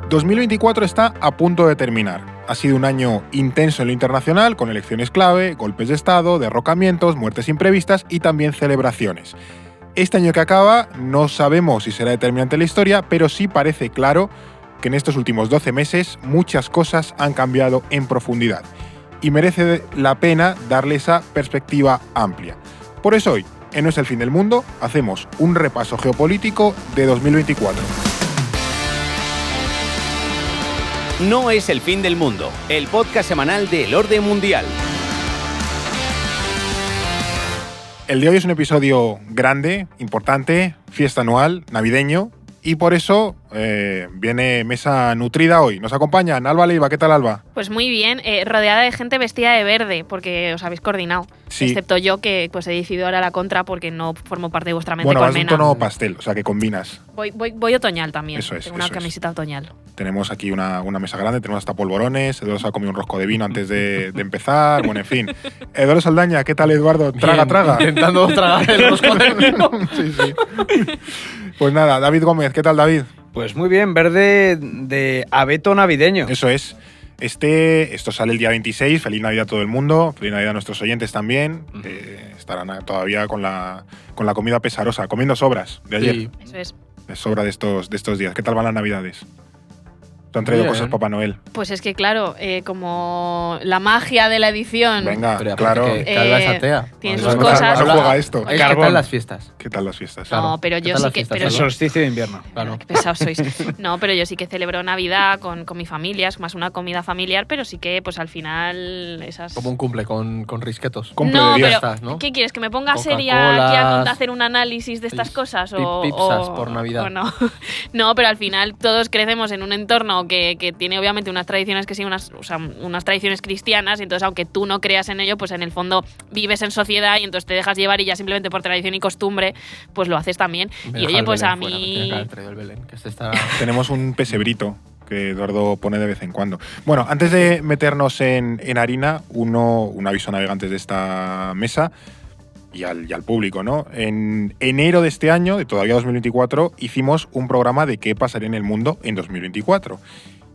2024 está a punto de terminar. Ha sido un año intenso en lo internacional, con elecciones clave, golpes de Estado, derrocamientos, muertes imprevistas y también celebraciones. Este año que acaba no sabemos si será determinante en la historia, pero sí parece claro que en estos últimos 12 meses muchas cosas han cambiado en profundidad y merece la pena darle esa perspectiva amplia. Por eso hoy, en No es el fin del mundo, hacemos un repaso geopolítico de 2024. No es el fin del mundo, el podcast semanal del orden mundial. El de hoy es un episodio grande, importante, fiesta anual, navideño, y por eso viene mesa nutrida hoy. Nos acompañan Alba Leiva. ¿Qué tal, Alba? Pues muy bien, rodeada de gente vestida de verde, porque os habéis coordinado. Sí. Excepto yo, que pues he decidido ahora la contra porque no formo parte de vuestra mente Bueno, vas colmena. de un tono pastel, o sea que combinas. Voy otoñal también. Eso es, Tengo una eso es. camiseta otoñal. Tenemos aquí una mesa grande, tenemos hasta polvorones, Eduardo se ha comido un rosco de vino antes de empezar, bueno, en fin. Eduardo Saldaña, ¿qué tal, Eduardo? Traga, Bien, traga. Intentando tragar el rosco de vino. Sí, sí. Pues nada, David Gómez, ¿qué tal, David? Pues muy bien, verde de abeto navideño. Eso es. Esto sale el día 26, feliz Navidad a todo el mundo, feliz Navidad a nuestros oyentes también, estarán todavía con la comida pesarosa, comiendo sobras de ayer, Sí. Eso es. de sobra de estos días. ¿Qué tal van las Navidades? ¿Te han traído Bien. cosas Papá Noel? Pues es que, claro, como la magia de la edición. Venga, Pero claro. aparte que Alba es atea. tiene Ahora- sus cosas. Ahora juega esto. ¿Qué Carbón. tal las fiestas? ¿Qué tal las fiestas? No, pero ¿Qué yo tal sí las que. fiestas, Pero, El Alba? solsticio de invierno. Claro. Qué pesados sois. No, pero yo sí que celebro Navidad con mi familia, es más una comida familiar, pero sí que, pues al final, esas. Como un cumple con risquetos. Cumple No, de pero fiestas, ¿no? ¿qué quieres? ¿Que me ponga seria Coca-Colas, aquí a hacer un análisis de estas pip- cosas? pipsas por Navidad. o no? No, pero al final todos crecemos en un entorno que tiene obviamente unas tradiciones que sí, unas tradiciones cristianas, y entonces aunque tú no creas en ello, pues en el fondo vives en sociedad y entonces te dejas llevar y ya simplemente por tradición y costumbre, pues lo haces también. Me Y deja oye, el pues Belén a fuera, me tenía que mí... haber traído el Belén, que este está... Tenemos un pesebrito que Eduardo pone de vez en cuando. Bueno, antes de meternos en harina, un aviso a navegantes de esta mesa y al público, ¿no? En enero de este año, de todavía 2024, hicimos un programa de qué pasaría en el mundo en 2024.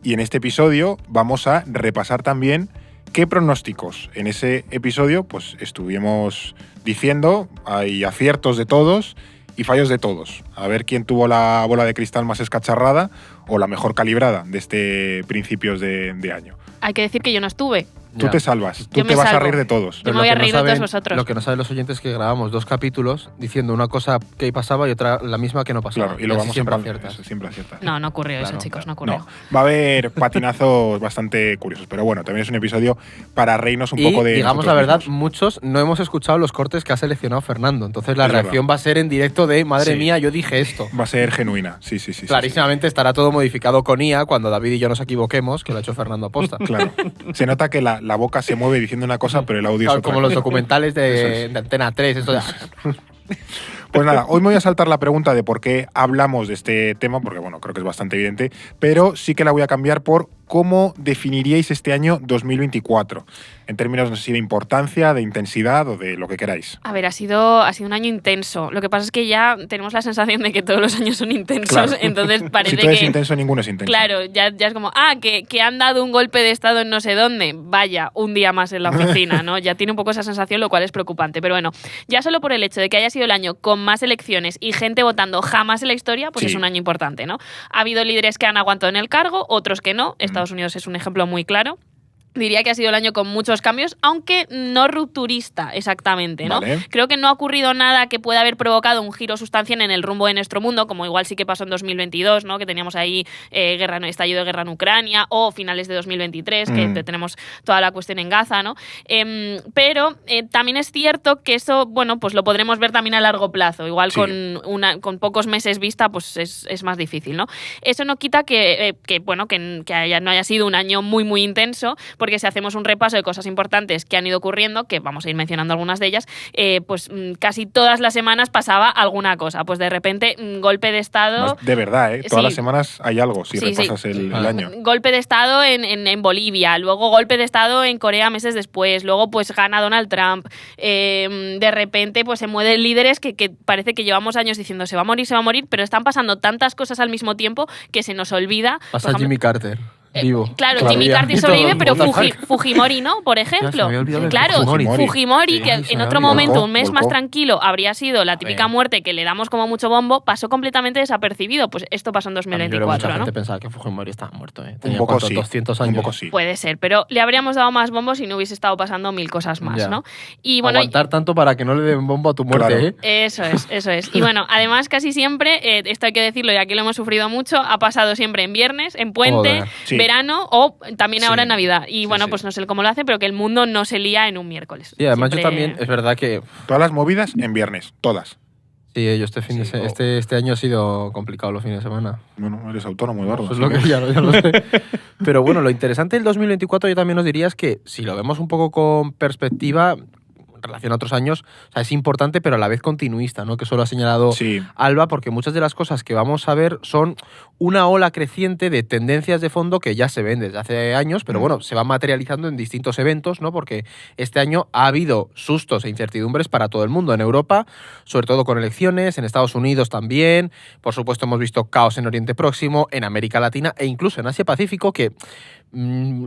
Y en este episodio vamos a repasar también qué pronósticos. En ese episodio pues estuvimos diciendo, hay aciertos de todos y fallos de todos. A ver quién tuvo la bola de cristal más escacharrada o la mejor calibrada de este principios de año. Hay que decir que yo no estuve. Tú Ya. te salvas, tú Yo te me vas a salvo. reír de todos. Yo Pero me voy lo a que reír de todos vosotros. Lo que no saben los oyentes es que grabamos 2 capítulos diciendo una cosa que pasaba y otra la misma que no pasaba. Claro, y lo así vamos siempre a aciertas. siempre aciertas. No, no ocurrió eso, Claro, chicos, claro. no ocurrió. No, va a haber patinazos bastante curiosos, pero bueno, también es un episodio para reírnos un Y poco de digamos nosotros la verdad, mismos. muchos no hemos escuchado los cortes que ha seleccionado Fernando. Entonces la Es reacción va a ser en directo de madre Sí. mía, yo dije esto. Va a ser genuina, sí. Clarísimamente estará todo modificado con IA cuando David y yo nos equivoquemos, que lo ha hecho Fernando aposta. Claro. Se nota que la boca se mueve diciendo una cosa, pero el audio Claro, es otra. como los documentales Eso de, es. de Antena 3. Esto de, Pues nada, hoy me voy a saltar la pregunta de por qué hablamos de este tema, porque bueno, creo que es bastante evidente, pero sí que la voy a cambiar por cómo definiríais este año 2024, en términos, no sé si de importancia, de intensidad o de lo que queráis. A ver, ha sido un año intenso. Lo que pasa es que ya tenemos la sensación de que todos los años son intensos, Claro. entonces parece Si todo es que... intenso, ninguno es intenso. Claro, ya es como, que han dado un golpe de estado en no sé dónde. Vaya, un día más en la oficina, ¿no? Ya tiene un poco esa sensación, lo cual es preocupante. Pero bueno, ya solo por el hecho de que haya sido el año con más elecciones y gente votando jamás en la historia, pues Sí. es un año importante, ¿no? Ha habido líderes que han aguantado en el cargo, otros que no. Estados Unidos es un ejemplo muy claro. Diría que ha sido el año con muchos cambios, aunque no rupturista exactamente, ¿no? Vale. Creo que no ha ocurrido nada que pueda haber provocado un giro sustancial en el rumbo de nuestro mundo, como igual sí que pasó en 2022, ¿no? Que teníamos ahí estallido de guerra en Ucrania, o finales de 2023, que tenemos toda la cuestión en Gaza, ¿no? Pero también es cierto que eso, bueno, pues lo podremos ver también a largo plazo. Igual Sí. con pocos meses vista, pues es más difícil, ¿no? Eso no quita que no haya sido un año muy, muy intenso, porque si hacemos un repaso de cosas importantes que han ido ocurriendo, que vamos a ir mencionando algunas de ellas, pues casi todas las semanas pasaba alguna cosa. Pues de repente, golpe de Estado... De verdad, ¿eh? Todas Sí. las semanas hay algo, si Sí, repasas sí. el año. Golpe de Estado en Bolivia, luego golpe de Estado en Corea meses después, luego pues gana Donald Trump, de repente pues se mueven líderes que parece que llevamos años diciendo se va a morir, pero están pasando tantas cosas al mismo tiempo que se nos olvida. Pasa por ejemplo, Jimmy Carter. Vivo. Claro, Todavía. Jimmy Carter Y todo sobrevive, el pero mundo. Fujimori no, por ejemplo. se me había olvidado de Claro, Fujimori. Fujimori, Sí, que se en me otro había momento, olvidado. un mes más Volcó. tranquilo, habría sido la típica muerte que le damos como mucho bombo, pasó completamente desapercibido. Pues esto pasó en Yo creo que mucha 2024, ¿no? gente pensaba que Fujimori estaba muerto. Un Tenía poco ¿cuántos? sí. 200 años. Un poco sí. Puede ser, pero le habríamos dado más bombos si no hubiese estado pasando mil cosas más, Ya. ¿no? Y bueno, Aguantar tanto para que no le den bombo a tu muerte, Claro. ¿eh? eso es. Y bueno, además casi siempre, esto hay que decirlo y aquí lo hemos sufrido mucho, ha pasado siempre en viernes, en puente, Joder. Sí. verano o también Sí. ahora en Navidad. Y Sí, bueno, sí. pues no sé cómo lo hace, pero que el mundo no se lía en un miércoles. Y además yo Siempre- también, es verdad que Todas las movidas en viernes, todas. sí, yo este año ha sido complicado los fines de semana. Bueno, eres autónomo, Eduardo. Eso es así lo que ya lo sé. Pero bueno, lo interesante del 2024 yo también os diría es que si lo vemos un poco con perspectiva, en relación a otros años, o sea, es importante pero a la vez continuista, ¿no? Que solo ha señalado Sí. Alba, porque muchas de las cosas que vamos a ver son una ola creciente de tendencias de fondo que ya se ven desde hace años, pero bueno, se van materializando en distintos eventos, ¿no? Porque este año ha habido sustos e incertidumbres para todo el mundo. En Europa, sobre todo con elecciones, en Estados Unidos también, por supuesto hemos visto caos en Oriente Próximo, en América Latina e incluso en Asia Pacífico, que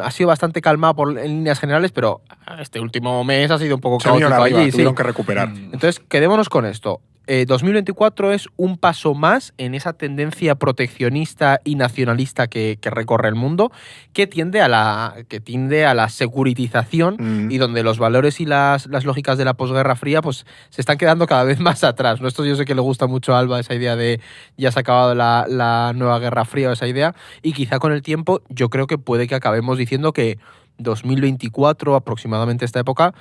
ha sido bastante calmado en líneas generales, pero este último mes ha sido un poco Se vinieron caótico arriba, allí. Sí. tuvieron que recuperar. Entonces, quedémonos con esto. 2024 es un paso más en esa tendencia proteccionista y nacionalista que recorre el mundo, que tiende a la securitización y donde los valores y las lógicas de la posguerra fría pues se están quedando cada vez más atrás, ¿no? Esto yo sé que le gusta mucho a Alba, esa idea de ya se ha acabado la nueva guerra fría o esa idea, y quizá con el tiempo yo creo que puede que acabemos diciendo que 2024, aproximadamente esta época,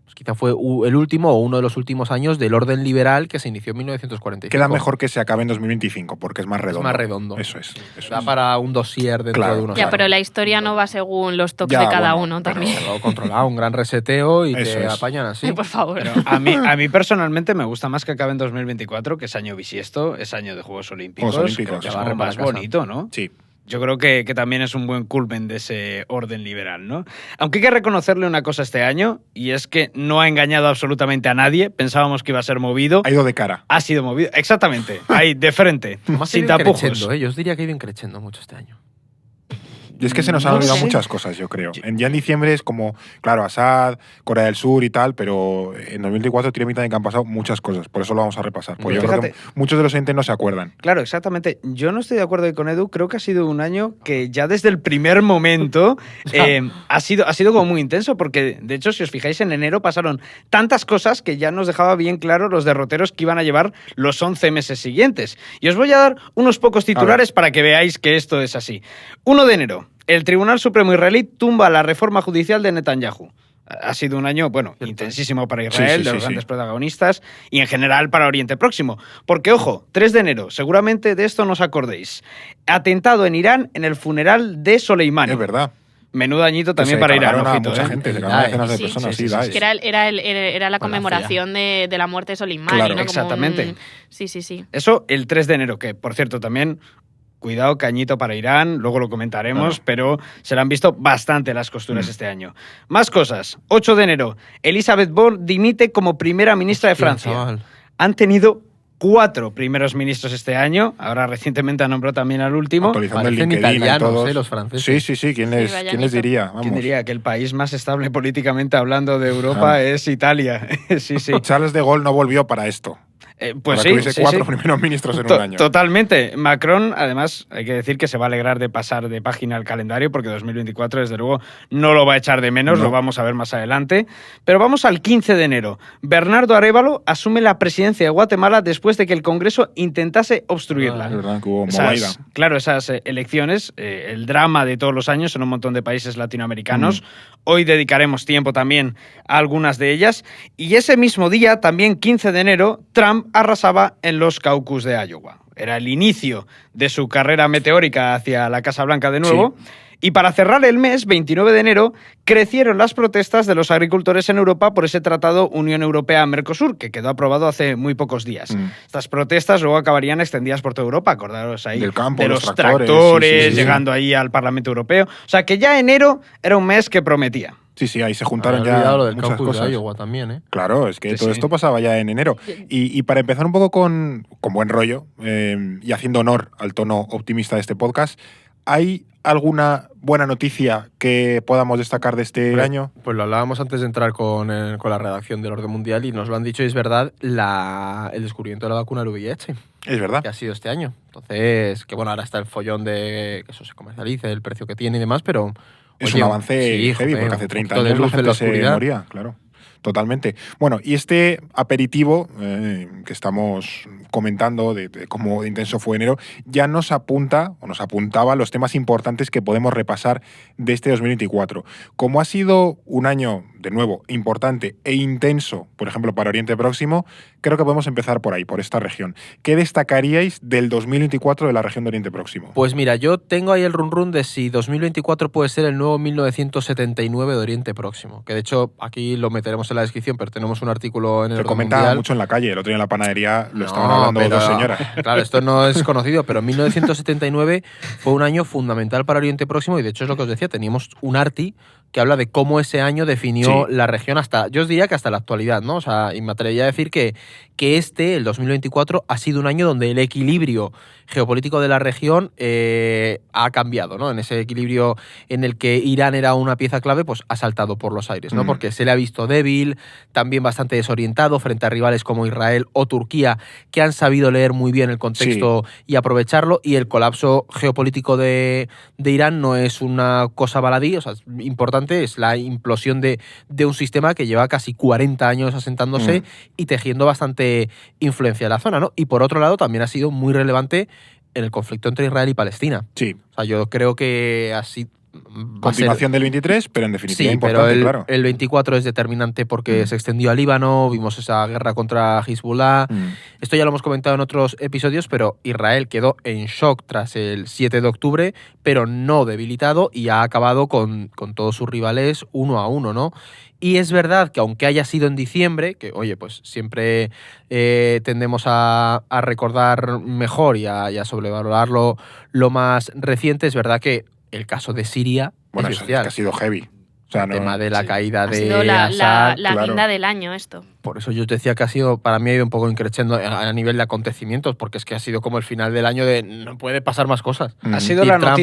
pues quizá fue el último o uno de los últimos años del orden liberal que se inició en 1945. Queda mejor que se acabe en 2025 porque es más redondo. Es más redondo. Eso es. Da para un dossier dentro Claro. de unos Ya, años. pero la historia no va según los toques Ya, de cada bueno, uno pero- también. Todo controlado, un gran reseteo y Eso te es. apañan así. Por favor. Pero a mí personalmente me gusta más que acabe en 2024, que es año bisiesto, es año de Juegos Olímpicos. Juegos Olímpicos. Creo que es Ya como barren para más casa. bonito, ¿no? Sí. Yo creo que también es un buen culmen de ese orden liberal, ¿no? Aunque hay que reconocerle una cosa este año, y es que no ha engañado absolutamente a nadie. Pensábamos que iba a ser movido. Ha ido de cara. Ha sido movido. Exactamente. Ahí, de frente. Además, sin ha ido tapujos. increciendo, ¿eh? Yo os diría que ha ido increciendo mucho este año. Y es que se nos han No olvidado sé. muchas cosas, yo creo. Ya en diciembre es como, claro, Assad, Corea del Sur y tal, pero en 2024 tiene mitad de que han pasado muchas cosas. Por eso lo vamos a repasar. Porque yo creo que Fíjate. muchos de los oyentes no se acuerdan. Claro, exactamente. Yo no estoy de acuerdo ahí con Edu. Creo que ha sido un año que ya desde el primer momento ha sido como muy intenso, porque de hecho, si os fijáis, en enero pasaron tantas cosas que ya nos dejaba bien claro los derroteros que iban a llevar los 11 meses siguientes. Y os voy a dar unos pocos titulares para que veáis que esto es así. 1 de enero. El Tribunal Supremo israelí tumba la reforma judicial de Netanyahu. Ha sido un año, bueno, intensísimo para Israel, Sí, de los sí. grandes protagonistas, y en general para Oriente Próximo. Porque, ojo, 3 de enero, seguramente de esto no os acordéis. Atentado en Irán en el funeral de Soleimani. Es verdad. Menudo añito Que también se para Irán, cargaron a ojito, mucha ¿eh? gente, se El cargaron a decenas de Sí, personas. sí, Sí, sí, Daesh. Que era la Con la conmemoración de la muerte de Soleimani, Claro. ¿no? Como Exactamente. Sí. Eso el 3 de enero, que por cierto también, cuidado, cañito para Irán, luego lo comentaremos, Claro. pero se le han visto bastante las costuras este año. Más cosas. 8 de enero, Elisabeth Borne dimite como primera ministra de Hostia, Francia. chaval. Han tenido 4 primeros ministros este año, ahora recientemente han nombrado también al último. Actualizando el Parecen LinkedIn y italianos, todos. los franceses. Sí. ¿Quién les Vallanito. diría? Vamos. ¿Quién diría que el país más estable políticamente hablando de Europa es Italia? Sí, sí. Charles de Gaulle no volvió para esto. Pues para sí, que hubiese sí, 4 sí. primeros ministros en To- un año. Totalmente. Macron, además, hay que decir que se va a alegrar de pasar de página al calendario porque 2024, desde luego, no lo va a echar de menos, No. lo vamos a ver más adelante. Pero vamos al 15 de enero. Bernardo Arévalo asume la presidencia de Guatemala después de que el Congreso intentase obstruirla. Es verdad que hubo Esas- movida. claro, esas elecciones, el drama de todos los años en un montón de países latinoamericanos. Hoy dedicaremos tiempo también a algunas de ellas. Y ese mismo día, también 15 de enero, Trump arrasaba en los caucus de Iowa. Era el inicio de su carrera meteórica hacia la Casa Blanca de nuevo. Y para cerrar el mes, 29 de enero, crecieron las protestas de los agricultores en Europa por ese tratado Unión Europea-Mercosur, que quedó aprobado hace muy pocos días. Estas protestas luego acabarían extendidas por toda Europa, acordaros ahí del campo, de los los tractores, sí. llegando ahí al Parlamento Europeo. O sea, que ya enero era un mes que prometía. Sí, ahí se juntaron Había ya olvidado lo del muchas caucus de cosas. Iowa también, ¿eh? Claro, es que Sí, todo sí. esto pasaba ya en enero. Y para empezar un poco con buen rollo y haciendo honor al tono optimista de este podcast, ¿hay alguna buena noticia que podamos destacar de este año? Pues lo hablábamos antes de entrar con la redacción del Orden Mundial y nos lo han dicho y es verdad el descubrimiento de la vacuna del VIH, Es verdad. que ha sido este año. Entonces, que bueno, ahora está el follón de que eso se comercialice, el precio que tiene y demás, pero... Es oye, un avance sí, heavy, joder, porque hace un 30 poquito de años la luz en la gente se oscuridad. moría, claro. Totalmente. Bueno, y este aperitivo que estamos comentando de cómo de intenso fue enero, ya nos apunta o nos apuntaba los temas importantes que podemos repasar de este 2024. Como ha sido un año, de nuevo, importante e intenso, por ejemplo, para Oriente Próximo, creo que podemos empezar por ahí, por esta región. ¿Qué destacaríais del 2024 de la región de Oriente Próximo? Pues mira, yo tengo ahí el run de si 2024 puede ser el nuevo 1979 de Oriente Próximo, que de hecho aquí lo meteremos en la descripción, pero tenemos un artículo en el Se Orden comentaba Mundial. mucho en la calle, el otro día en la panadería lo No, estaban hablando pero- dos señoras. Claro, esto no es conocido, pero 1979 fue un año fundamental para Oriente Próximo y de hecho es lo que os decía, teníamos un ARTI que habla de cómo ese año definió Sí. la región hasta, yo os diría que hasta la actualidad, ¿no? O sea, y me atrevería a decir que el 2024, ha sido un año donde el equilibrio geopolítico de la región ha cambiado, ¿no? En ese equilibrio en el que Irán era una pieza clave, pues ha saltado por los aires, ¿no? Porque se le ha visto débil, también bastante desorientado frente a rivales como Israel o Turquía, que han sabido leer muy bien el contexto y aprovecharlo, y el colapso geopolítico de Irán no es una cosa baladí, o sea, es importante, es la implosión de un sistema que lleva casi 40 años asentándose y tejiendo bastante influencia en la zona, ¿no? Y por otro lado, también ha sido muy relevante en el conflicto entre Israel y Palestina. Sí. O sea, yo creo que así va a ser... Continuación del 23, pero en definitiva Sí, importante, pero claro. el 24 es determinante porque se extendió a Líbano, vimos esa guerra contra Hezbollah. Esto ya lo hemos comentado en otros episodios, pero Israel quedó en shock tras el 7 de octubre, pero no debilitado, y ha acabado con todos sus rivales 1-1, ¿no? Y es verdad que aunque haya sido en diciembre, que oye, pues siempre tendemos a recordar mejor y a sobrevalorarlo lo más reciente, es verdad que el caso de Siria Bueno, es eso es bestial. que ha sido heavy. O sea, El tema de la sí. caída Ha de sido la Assad. claro. guinda del año esto. Por eso yo te decía que ha sido, para mí ha ido un poco increciendo a nivel de acontecimientos, porque es que ha sido como el final del año de no puede pasar más cosas. Ha sido Y la Trump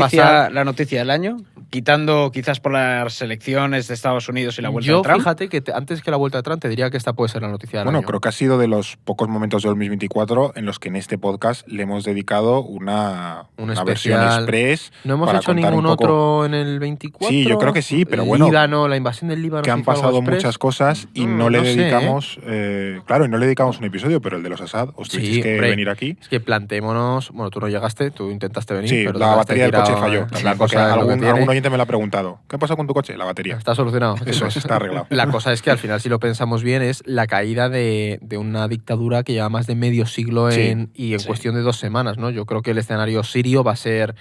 la noticia del año, quitando quizás por las elecciones de Estados Unidos y la vuelta Yo de Trump. fíjate que antes que la vuelta de Trump te diría que esta puede ser la noticia del Bueno, año. creo que ha sido de los pocos momentos de 2024 en los que en este podcast le hemos dedicado una versión especial. express. ¿No hemos para hecho contar ningún un poco- otro en el 24? Sí, yo creo que sí, pero El bueno, Líbano, la invasión del Líbano. que han se hizo algo pasado express. muchas cosas y No, no le no sé, ¿eh? dedicamos, claro, y no le dedicamos un episodio, pero el de los Assad, os Sí, tuvisteis que hombre. venir aquí. Es que plantémonos. Bueno, tú no llegaste, tú intentaste venir. Sí, pero la te batería del quedaste coche tirado, falló. La porque cosa es lo que tiene. algún oyente me lo ha preguntado. ¿Qué pasa con tu coche? La batería. Está solucionado. Eso es, está arreglado. La cosa es que al final, si lo pensamos bien, es la caída de una dictadura que lleva más de medio siglo en cuestión de 2 semanas, ¿no? Yo creo que el escenario sirio va a ser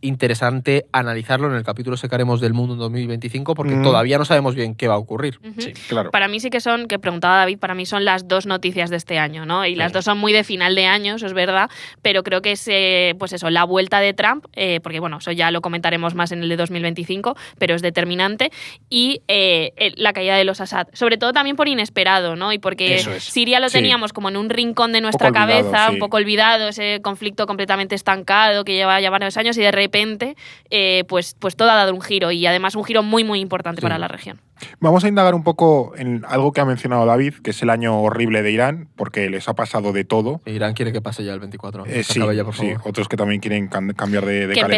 interesante analizarlo en el capítulo que haremos del mundo en 2025, porque todavía no sabemos bien qué va a ocurrir. Ujú. Sí, claro. Para mí sí que son, que preguntaba David, para mí son las dos noticias de este año, ¿no? Y las dos son muy de final de año, eso es verdad, pero creo que es, pues eso, la vuelta de Trump, porque bueno, eso ya lo comentaremos más en el de 2025, pero es determinante, y la caída de los Assad, sobre todo también por inesperado, ¿no? Y porque Eso es. Siria lo Sí. teníamos como en un rincón de nuestra Poco olvidado, cabeza, sí. un poco olvidado, ese conflicto completamente estancado que lleva ya varios años, y de repente, pues todo ha dado un giro, y además un giro muy, muy importante para la región. Vamos a indagar un poco en algo que ha mencionado David, que es el año horrible de Irán, porque les ha pasado de todo. Irán quiere que pase ya el 24. Que se Sí, acabe ya, por sí, favor. otros que también quieren cambiar de Que calendario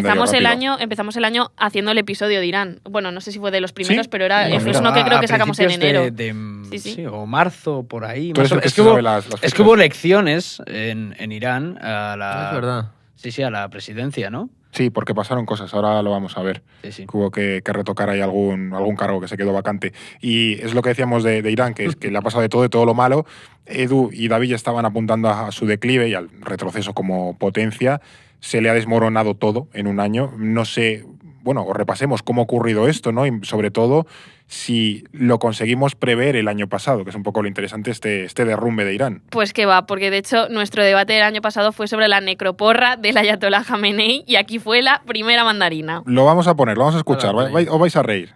empezamos el año haciendo el episodio de Irán. Bueno, no sé si fue de los primeros, ¿Sí? pero era, No, es mira. uno que creo A que sacamos en principios enero. de Sí, sí. sí, o marzo, por ahí. Tú eres más o el menos. que Es que sabe hubo, las es fechas. que hubo elecciones en Irán a la... Es verdad. Sí, sí, a la presidencia, ¿no? Sí, porque pasaron cosas, ahora lo vamos a ver. Sí, sí. Que hubo que retocar ahí algún cargo que se quedó vacante. Y es lo que decíamos de Irán, que es que le ha pasado de todo lo malo. Edu y David ya estaban apuntando a su declive y al retroceso como potencia. Se le ha desmoronado todo en un año. No sé bueno, o repasemos cómo ha ocurrido esto, ¿no? Y sobre todo si lo conseguimos prever el año pasado, que es un poco lo interesante este derrumbe de Irán. Pues que va, porque de hecho nuestro debate del año pasado fue sobre la necroporra del Ayatollah Jamenei y aquí fue la primera mandarina. Lo vamos a poner, lo vamos a escuchar, Vale. os vais a reír.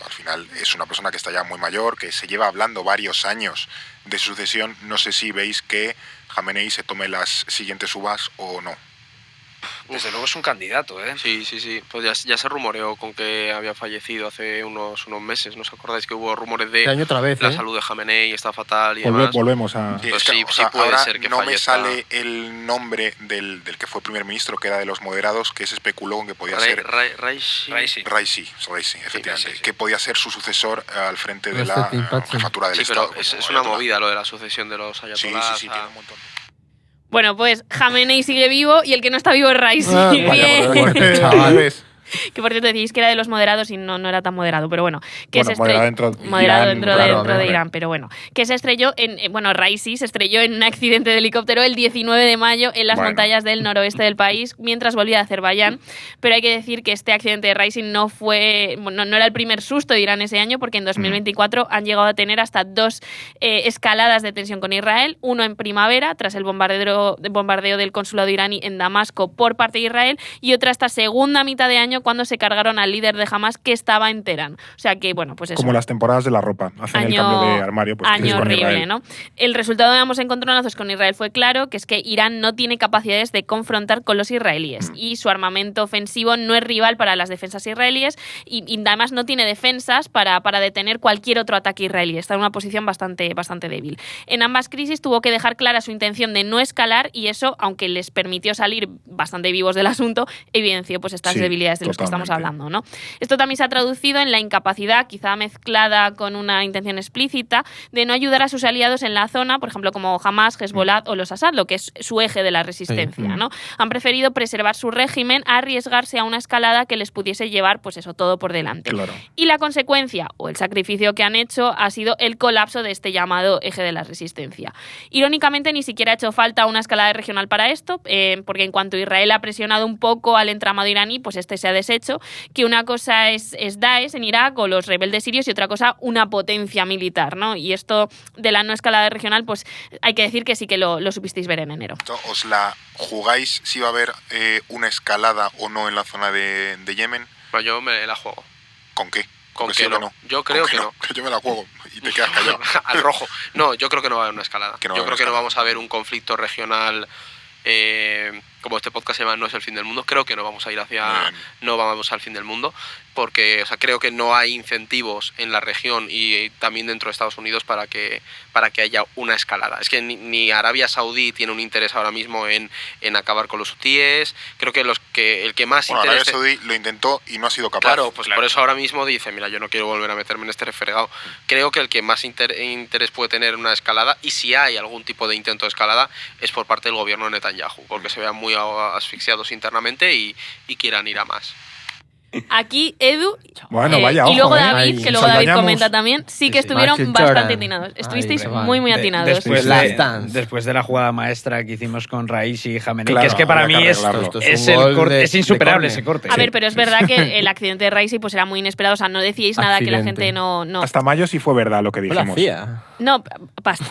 Al final es una persona que está ya muy mayor, que se lleva hablando varios años de sucesión. No sé si veis que Jamenei se tome las siguientes uvas o no. Desde luego es un candidato, ¿eh? Sí. Pues ya se rumoreó con que había fallecido hace unos meses. ¿No os acordáis que hubo rumores de Este año otra vez, la salud de Jamenei está fatal y demás? Volvemos a... Pues sí puede ahora ser que no fallezca. me sale el nombre del que fue primer ministro, que era de los moderados, que se especuló con que podía ser Raisi, efectivamente, sí. que podía ser su sucesor al frente de Este la Tim Patsy. jefatura del Sí, Estado. pero es como una Ayatollah. movida lo de la sucesión de los ayatolás. Sí, tiene un montón. Bueno, pues Jamenei sigue vivo y el que no está vivo es Raisi. Vaya, Bien. fuerte, chaval. Que por cierto decís que era de los moderados y no era tan moderado, pero bueno. Que Bueno, se moderado dentro de moderado Irán, dentro claro, de hombre. Irán, pero bueno. Que se estrelló Raisi se estrelló en un accidente de helicóptero el 19 de mayo en las montañas del noroeste del país mientras volvía a Azerbaiyán. Pero hay que decir que este accidente de Raisi no era el primer susto de Irán ese año, porque en 2024 han llegado a tener hasta 2 escaladas de tensión con Israel, uno en primavera, tras el bombardeo del consulado iraní en Damasco por parte de Israel, y otra esta segunda mitad de año cuando se cargaron al líder de Hamas que estaba en Teherán. O sea que, bueno, pues eso. Como las temporadas de la ropa. Hacen el cambio de armario. Pues año con horrible, Israel. ¿no? El resultado de ambos encontronazos con Israel fue claro, que es que Irán no tiene capacidades de confrontar con los israelíes y su armamento ofensivo no es rival para las defensas israelíes y además no tiene defensas para detener cualquier otro ataque israelí. Está en una posición bastante débil. En ambas crisis tuvo que dejar clara su intención de no escalar y eso, aunque les permitió salir bastante vivos del asunto, evidenció pues estas Sí, debilidades de las que estamos totalmente. hablando, ¿no? Esto también se ha traducido en la incapacidad, quizá mezclada con una intención explícita, de no ayudar a sus aliados en la zona, por ejemplo, como Hamas, Hezbollah o los Assad, lo que es su eje de la resistencia, ¿no? Han preferido preservar su régimen a arriesgarse a una escalada que les pudiese llevar, pues eso, todo por delante. Claro. Y la consecuencia, o el sacrificio que han hecho, ha sido el colapso de este llamado eje de la resistencia. Irónicamente, ni siquiera ha hecho falta una escalada regional para esto, porque en cuanto Israel ha presionado un poco al entramado iraní, pues este se ha deshecho, que una cosa es Daesh en Irak o los rebeldes sirios y otra cosa una potencia militar, ¿no? Y esto de la no escalada regional, pues hay que decir que sí que lo supisteis ver en enero. ¿Os la jugáis si va a haber una escalada o no en la zona de Yemen? Pues yo me la juego. ¿Con qué? ¿Con Pues qué sí o no? Yo creo ¿Con que qué no. Que yo me la juego y te quedas callado. Al rojo. No, yo creo que no va a haber una escalada. Que no va a Yo haber creo que no escalada. vamos a ver un conflicto regional. Como este podcast se llama No es el fin del mundo, creo que no vamos a ir Bien. no vamos al fin del mundo, porque creo que no hay incentivos en la región y también dentro de Estados Unidos para que haya una escalada. Es que ni Arabia Saudí tiene un interés ahora mismo en acabar con los hutíes. Creo que el que más Bueno, Arabia interés... Saudí lo intentó y no ha sido capaz. Claro, pues por eso ahora mismo dice, mira, yo no quiero volver a meterme en este refregado. Creo que el que más interés puede tener en una escalada, y si hay algún tipo de intento de escalada, es por parte del gobierno de Netanyahu, porque se vean muy asfixiados internamente y quieran ir a más. Aquí Edu Bueno, vaya, y luego ojo, David, Ahí, que luego David saldañamos. comenta también, sí que Sí, estuvieron Michael bastante Jordan. atinados. Estuvisteis Ahí, chaval. muy atinados. Después, Last Dance. después de la jugada maestra que hicimos con Raisi y Jamenei, Claro, que es que para había mí que es, arreglarlo. Esto es, un el gol corte, de- es insuperable de ese córner. corte. A ver, pero es verdad que el accidente de Raisi pues era muy inesperado, o sea, no decíais nada que la Accidente. gente no Hasta mayo sí fue verdad lo que Fue la dijimos. CIA. No, basta.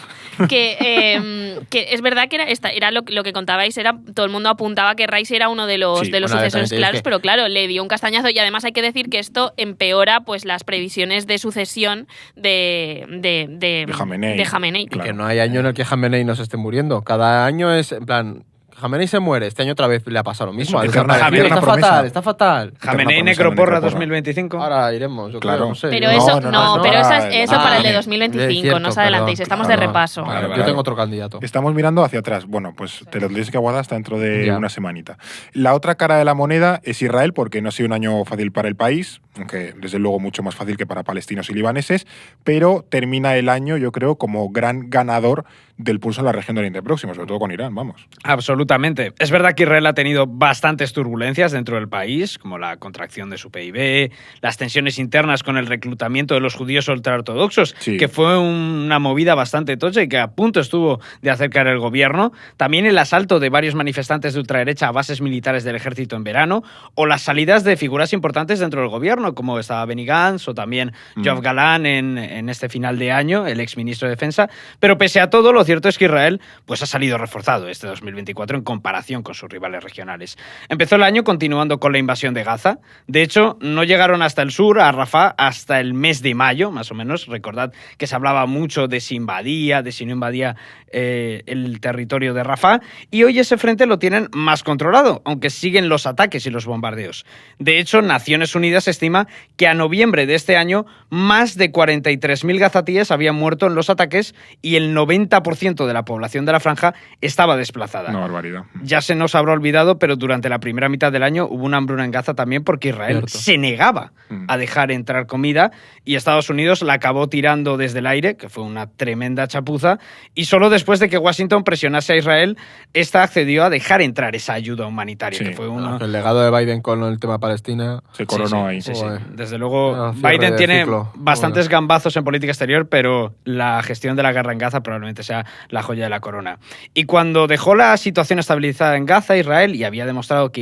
Que es verdad que era lo que contabais, todo el mundo apuntaba que Raisi era uno de los Sí, bueno, sucesores también claros, es que- pero claro, le dio un castañazo y además hay que decir que esto empeora pues las previsiones de sucesión de Jamenei. Claro. Que no hay año en el que Jamenei no se esté muriendo. Cada año es, en plan, Jamenei se muere. Este año otra vez le ha pasado lo mismo. Eso, Ha eterna desaparecido. promesa. Está fatal. Jamenei Eterna promesa de Necroporra Necroporra. 2025. Ahora iremos, yo Claro. creo, no sé. Pero Yo- eso, no, pero eso ah, para el de vale. 2025, Cierto, no os adelantéis, perdón, estamos claro. de repaso. Vale, Yo vale. tengo otro candidato. Estamos mirando hacia atrás. Bueno, pues te lo tienes que aguardar hasta dentro de Ya. una semanita. La otra cara de la moneda es Israel, porque no ha sido un año fácil para el país. aunque desde luego mucho más fácil que para palestinos y libaneses, pero termina el año, yo creo, como gran ganador del pulso en la región del Oriente Próximo, sobre todo con Irán, vamos. Absolutamente. Es verdad que Israel ha tenido bastantes turbulencias dentro del país, como la contracción de su PIB, las tensiones internas con el reclutamiento de los judíos ultraortodoxos, Sí. que fue una movida bastante tocha y que a punto estuvo de hacer caer el gobierno. También el asalto de varios manifestantes de ultraderecha a bases militares del ejército en verano, o las salidas de figuras importantes dentro del gobierno, como estaba Benny Gantz o también Yoav Galán en este final de año, el exministro de Defensa. Pero pese a todo, lo cierto es que Israel pues, ha salido reforzado este 2024 en comparación con sus rivales regionales. Empezó el año continuando con la invasión de Gaza. De hecho, no llegaron hasta el sur, a Rafah, hasta el mes de mayo, más o menos. Recordad que se hablaba mucho de si invadía, de si no invadía el territorio de Rafah. Y hoy ese frente lo tienen más controlado, aunque siguen los ataques y los bombardeos. De hecho, Naciones Unidas estima que a noviembre de este año más de 43.000 gazatíes habían muerto en los ataques y el 90% de la población de la franja estaba desplazada. Una barbaridad. Ya se nos habrá olvidado, pero durante la primera mitad del año hubo una hambruna en Gaza también porque Israel Cierto. se negaba a dejar entrar comida y Estados Unidos la acabó tirando desde el aire, que fue una tremenda chapuza, y solo después de que Washington presionase a Israel, esta accedió a dejar entrar esa ayuda humanitaria, Sí. que fue una... El legado de Biden con el tema Palestina. Se coronó ahí. Sí, sí. Joder. Desde luego, Cierre Biden de tiene ciclo. bastantes Joder. gambazos en política exterior, pero la gestión de la guerra en Gaza probablemente sea la joya de la corona. Y cuando dejó la situación estabilizada en Gaza, Israel, y había demostrado que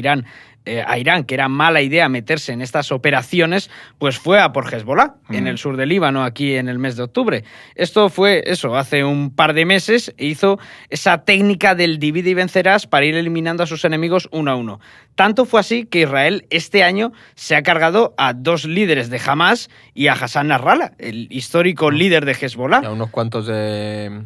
a Irán que era mala idea meterse en estas operaciones, pues fue a por Hezbollah, en el sur del Líbano, aquí en el mes de octubre. Esto fue hace un par de meses, e hizo esa técnica del divide y vencerás para ir eliminando a sus enemigos uno a uno. Tanto fue así que Israel este año se ha cargado a 2 líderes de Hamas y a Hassan Nasrallah, el histórico líder de Hezbollah. Y a unos cuantos de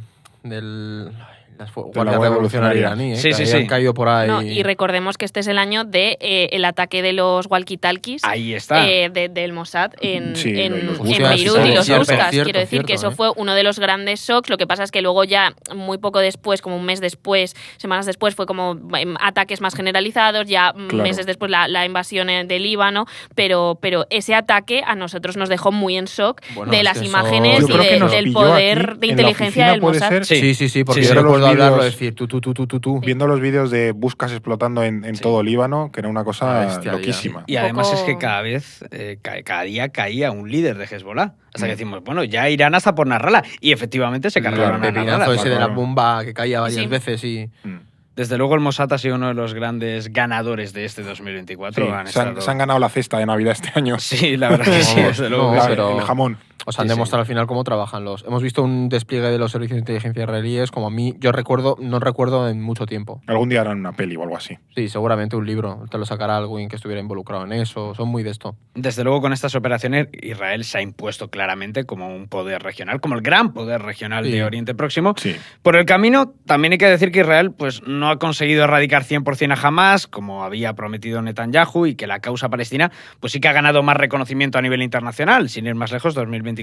las Guardias Guardia Revolucionarias Revolucionaria. iraníes, Sí, que sí, habían sí. caído por ahí. No, y recordemos que este es el año de el ataque de los walkie-talkies Ahí está. del Mossad en, Sí, en, los en Buscas, Beirut sí, y los cierto, Buscas. cierto, Quiero decir cierto, que eso fue uno de los grandes shocks. Lo que pasa es que luego ya muy poco después, como un mes después, semanas después, fue como ataques más generalizados, ya Claro. meses después la invasión del Líbano, pero ese ataque a nosotros nos dejó muy en shock Bueno, de es las que eso- imanes Yo y creo que nos del pilló poder aquí, de en la inteligencia oficina, del ¿puede Mossad. ser? Sí, porque Sí, yo sí. recuerdo Los hablarlo, vídeos- decir tú. Viendo los vídeos de Buscas explotando en Sí. todo Líbano, que era una cosa Una bestia, loquísima. Y además poco- es que cada vez, cada día caía un líder de Hezbollah. Hasta que decimos, bueno, ya irán hasta por Nasrallah. Y efectivamente se El cargaron a pepinazo Nasrallah. ese de la claro. bomba que caía varias Sí. veces y... Mm. Desde luego el Mossad ha sido uno de los grandes ganadores de este 2024. Sí, Han se han estado- ganado la cesta de Navidad este año. Sí, la verdad que sí, Vamos, desde luego. no, que sí. pero- El jamón. Os han Sí, demostrado al final cómo trabajan los... Hemos visto un despliegue de los servicios de inteligencia israelíes como a mí, no recuerdo en mucho tiempo. Algún día harán una peli o algo así. Sí, seguramente un libro, te lo sacará alguien que estuviera involucrado en eso, son muy de esto. Desde luego con estas operaciones Israel se ha impuesto claramente como un poder regional, como el gran poder regional Sí. de Oriente Próximo. Sí. Por el camino, también hay que decir que Israel pues, no ha conseguido erradicar 100% a Hamas, como había prometido Netanyahu, y que la causa palestina pues sí que ha ganado más reconocimiento a nivel internacional. Sin ir más lejos, 2024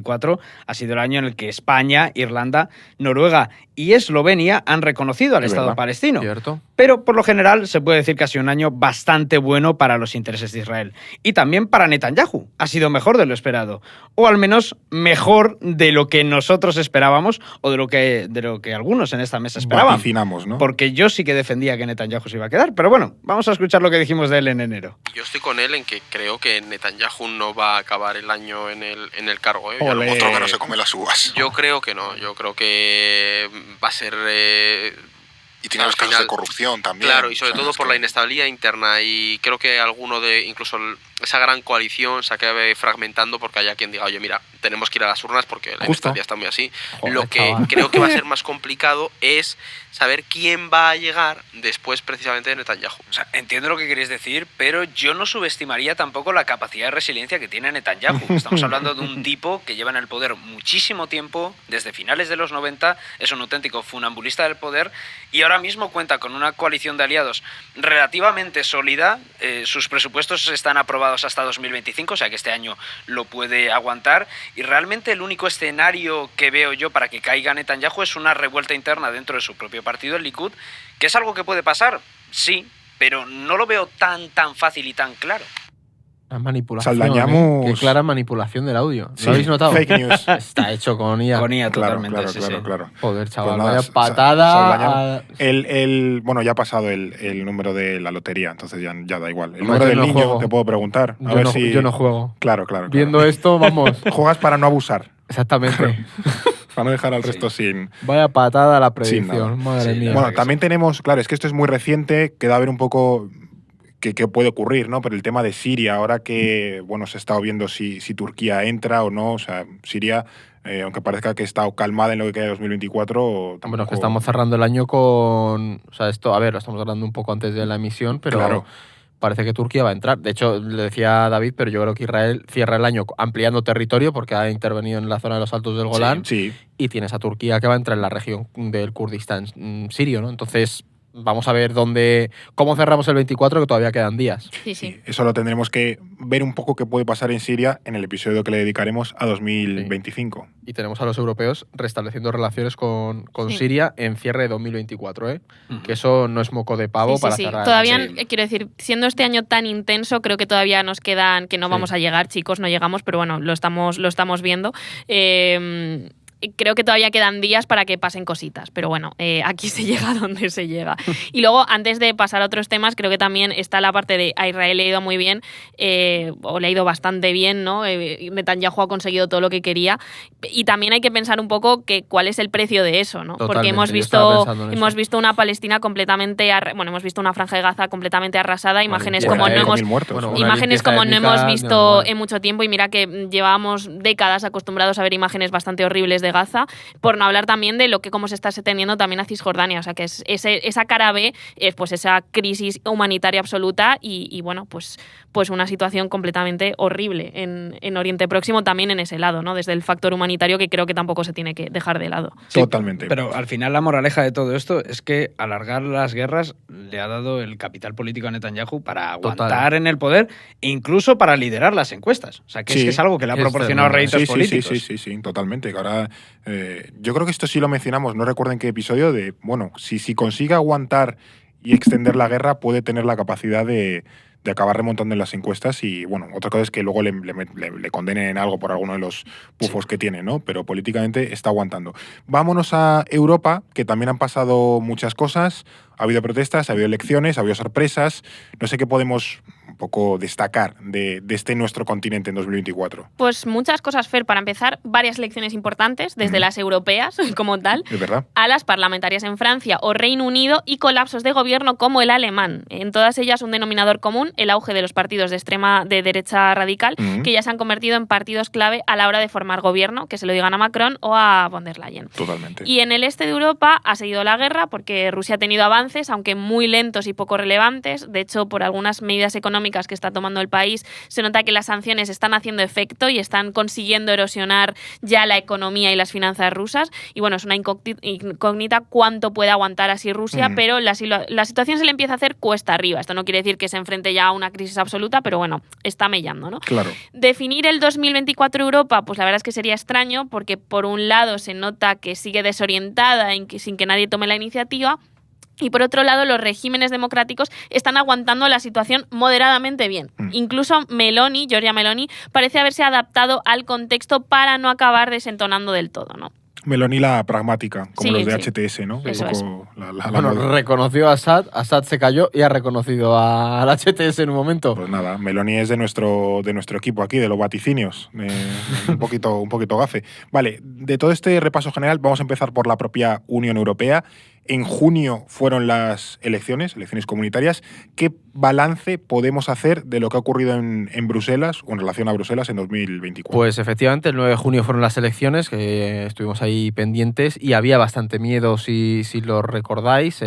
ha sido el año en el que España, Irlanda, Noruega y Eslovenia han reconocido al Es Estado verdad. palestino. ¿Cierto? Pero por lo general se puede decir que ha sido un año bastante bueno para los intereses de Israel. Y también para Netanyahu. Ha sido mejor de lo esperado. O al menos mejor de lo que nosotros esperábamos o de lo que algunos en esta mesa esperaban. Vaticinamos, ¿no? Porque yo sí que defendía que Netanyahu se iba a quedar. Pero bueno, vamos a escuchar lo que dijimos de él en enero. Yo estoy con él en que creo que Netanyahu no va a acabar el año en el cargo. ¿eh? Ole. Otro Otro que no se come las uvas. Yo creo que no. Yo creo que va a ser... Y tiene al los casos final- de corrupción también. Claro, y sobre O sea, todo es por que- la inestabilidad interna, y creo que incluso esa gran coalición se acabe fragmentando porque haya quien diga, oye, mira, tenemos que ir a las urnas porque la Justo. inestabilidad está muy así. Joder, Lo que chaval. creo que va a ser más complicado es saber quién va a llegar después precisamente de Netanyahu. O sea, entiendo lo que queréis decir, pero yo no subestimaría tampoco la capacidad de resiliencia que tiene Netanyahu. Estamos hablando de un tipo que lleva en el poder muchísimo tiempo, desde finales de los 90, es un auténtico funambulista del poder y ahora mismo cuenta con una coalición de aliados relativamente sólida. Sus presupuestos están aprobados hasta 2025, o sea que este año lo puede aguantar. Y realmente el único escenario que veo yo para que caiga Netanyahu es una revuelta interna dentro de su propio partido, el Likud, que es algo que puede pasar, sí, pero no lo veo tan fácil y tan claro. La manipulación. Saldañamus. Qué clara manipulación del audio. Sí, ¿Lo habéis notado? Fake news. Está hecho con IA. Con IA Claro, totalmente, claro, sí, claro, sí. claro. Joder, chaval, Pues nada, vaya patada. Bueno, ya ha pasado el número de la lotería, entonces ya da igual. El Hombre, número yo del no niño, juego. te puedo preguntar. A Yo ver no, si... yo no juego. Claro, claro. Viendo esto, vamos. Juegas para no abusar, Exactamente. para no dejar al resto sin... Vaya patada la nada. predicción. Madre Sí, mía. la Bueno, verdad que también tenemos, claro, es que esto es muy reciente, queda a ver un poco qué puede ocurrir, ¿no? Pero el tema de Siria, ahora que, bueno, se ha estado viendo si Turquía entra o no, o sea, Siria, aunque parezca que está calmada en lo que queda de 2024, Bueno, tampoco... que estamos cerrando el año con... O sea, esto, a ver, lo estamos hablando un poco antes de la emisión, pero Claro. parece que Turquía va a entrar. De hecho, le decía a David, pero yo creo que Israel cierra el año ampliando territorio porque ha intervenido en la zona de los Altos del Golán Sí, y tienes a Turquía que va a entrar en la región del Kurdistán sirio, ¿no? Entonces, vamos a ver cómo cerramos el 24, que todavía quedan días. Sí, sí. sí, eso lo tendremos que ver un poco qué puede pasar en Siria en el episodio que le dedicaremos a 2025. Y tenemos a los europeos restableciendo relaciones con Sí. Siria en cierre de 2024, ¿eh? Ujú. Que eso no es moco de pavo Sí, sí, para sí. cerrar. Todavía, Sí. quiero decir, siendo este año tan intenso, creo que todavía nos quedan, que no Sí. vamos a llegar, chicos, no llegamos, pero bueno, lo estamos viendo. Creo que todavía quedan días para que pasen cositas, pero bueno, aquí se llega donde se llega. Y luego, antes de pasar a otros temas, creo que también está la parte de a Israel le ha ido muy bien, o le ha ido bastante bien, ¿no? Netanyahu ha conseguido todo lo que quería. Y también hay que pensar un poco cuál es el precio de eso, ¿no? Porque Totalmente, yo estaba pensando en eso. visto una Palestina completamente, hemos visto una franja de Gaza completamente arrasada, imágenes limpieza como no étnica. hemos muertos. Bueno, una imágenes limpieza como no étnica hemos de visto normal. en mucho tiempo, y mira que llevábamos décadas acostumbrados a ver imágenes bastante horribles de Gaza, por no hablar también de cómo se está teniendo también a Cisjordania, o sea que es esa cara B, pues esa crisis humanitaria absoluta y bueno, pues una situación completamente horrible en Oriente Próximo, también en ese lado, ¿no? Desde el factor humanitario, que creo que tampoco se tiene que dejar de lado. Sí, Totalmente. Pero al final la moraleja de todo esto es que alargar las guerras le ha dado el capital político a Netanyahu para aguantar Total. en el poder e incluso para liderar las encuestas. O sea, que Sí. es algo que le ha Es proporcionado tremendo. réditos políticos. Sí, totalmente. Que ahora, yo creo que esto sí lo mencionamos, no recuerdo en qué episodio, de, bueno, si consigue aguantar y extender la guerra, puede tener la capacidad de acabar remontando en las encuestas y, bueno, otra cosa es que luego le condenen en algo por alguno de los pufos que tiene, ¿no? Pero políticamente está aguantando. Vámonos a Europa, que también han pasado muchas cosas. Ha habido protestas, ha habido elecciones, ha habido sorpresas. No sé qué podemos un poco destacar de este nuestro continente en 2024. Pues muchas cosas, Fer. Para empezar, varias elecciones importantes, desde las europeas como tal, ¿Es verdad? a las parlamentarias en Francia o Reino Unido, y colapsos de gobierno como el alemán. En todas ellas un denominador común, el auge de los partidos de derecha radical, Ujú. que ya se han convertido en partidos clave a la hora de formar gobierno, que se lo digan a Macron o a von der Leyen. Totalmente. Y en el este de Europa ha seguido la guerra porque Rusia ha tenido avances, aunque muy lentos y poco relevantes. De hecho, por algunas medidas económicas que está tomando el país, se nota que las sanciones están haciendo efecto y están consiguiendo erosionar ya la economía y las finanzas rusas. Y bueno, es una incógnita cuánto puede aguantar así Rusia, pero la situación se le empieza a hacer cuesta arriba. Esto no quiere decir que se enfrente ya a una crisis absoluta, pero bueno, está mellando, ¿no? Claro. Definir el 2024 Europa, pues la verdad es que sería extraño, porque por un lado se nota que sigue desorientada sin que nadie tome la iniciativa, y por otro lado los regímenes democráticos están aguantando la situación moderadamente bien. Incluso Giorgia Meloni, parece haberse adaptado al contexto para no acabar desentonando del todo, ¿no? Meloni la pragmática, como Sí, los de sí. HTS, ¿no? Eso un es. poco la Bueno, moda. reconoció a Assad se cayó y ha reconocido al HTS en un momento. Pues nada, Meloni es de nuestro equipo aquí, de los vaticinios. Un poquito gafe. Vale, de todo este repaso general, vamos a empezar por la propia Unión Europea. En junio fueron las elecciones comunitarias. ¿Qué balance podemos hacer de lo que ha ocurrido en Bruselas o en relación a Bruselas en 2024? Pues efectivamente, el 9 de junio fueron las elecciones, que estuvimos ahí pendientes y había bastante miedo, si lo recordáis,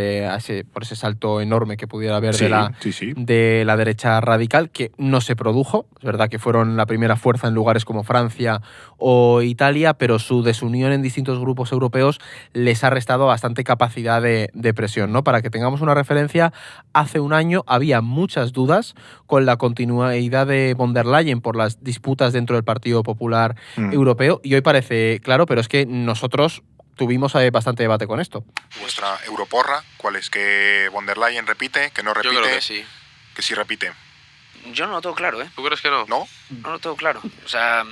por ese salto enorme que pudiera haber sí, sí. de la derecha radical, que no se produjo. Es verdad que fueron la primera fuerza en lugares como Francia o Italia, pero su desunión en distintos grupos europeos les ha restado bastante capacidad de presión, ¿no? Para que tengamos una referencia, hace un año había muchas dudas con la continuidad de von der Leyen por las disputas dentro del Partido Popular Europeo, y hoy parece claro, pero es que nosotros tuvimos bastante debate con esto. Vuestra europorra, ¿cuál es? ¿Que von der Leyen repite? ¿Que no repite? Yo creo que sí. Que sí repite. Yo no lo tengo claro, ¿eh? ¿Tú crees que no? ¿No? No lo tengo claro. O sea,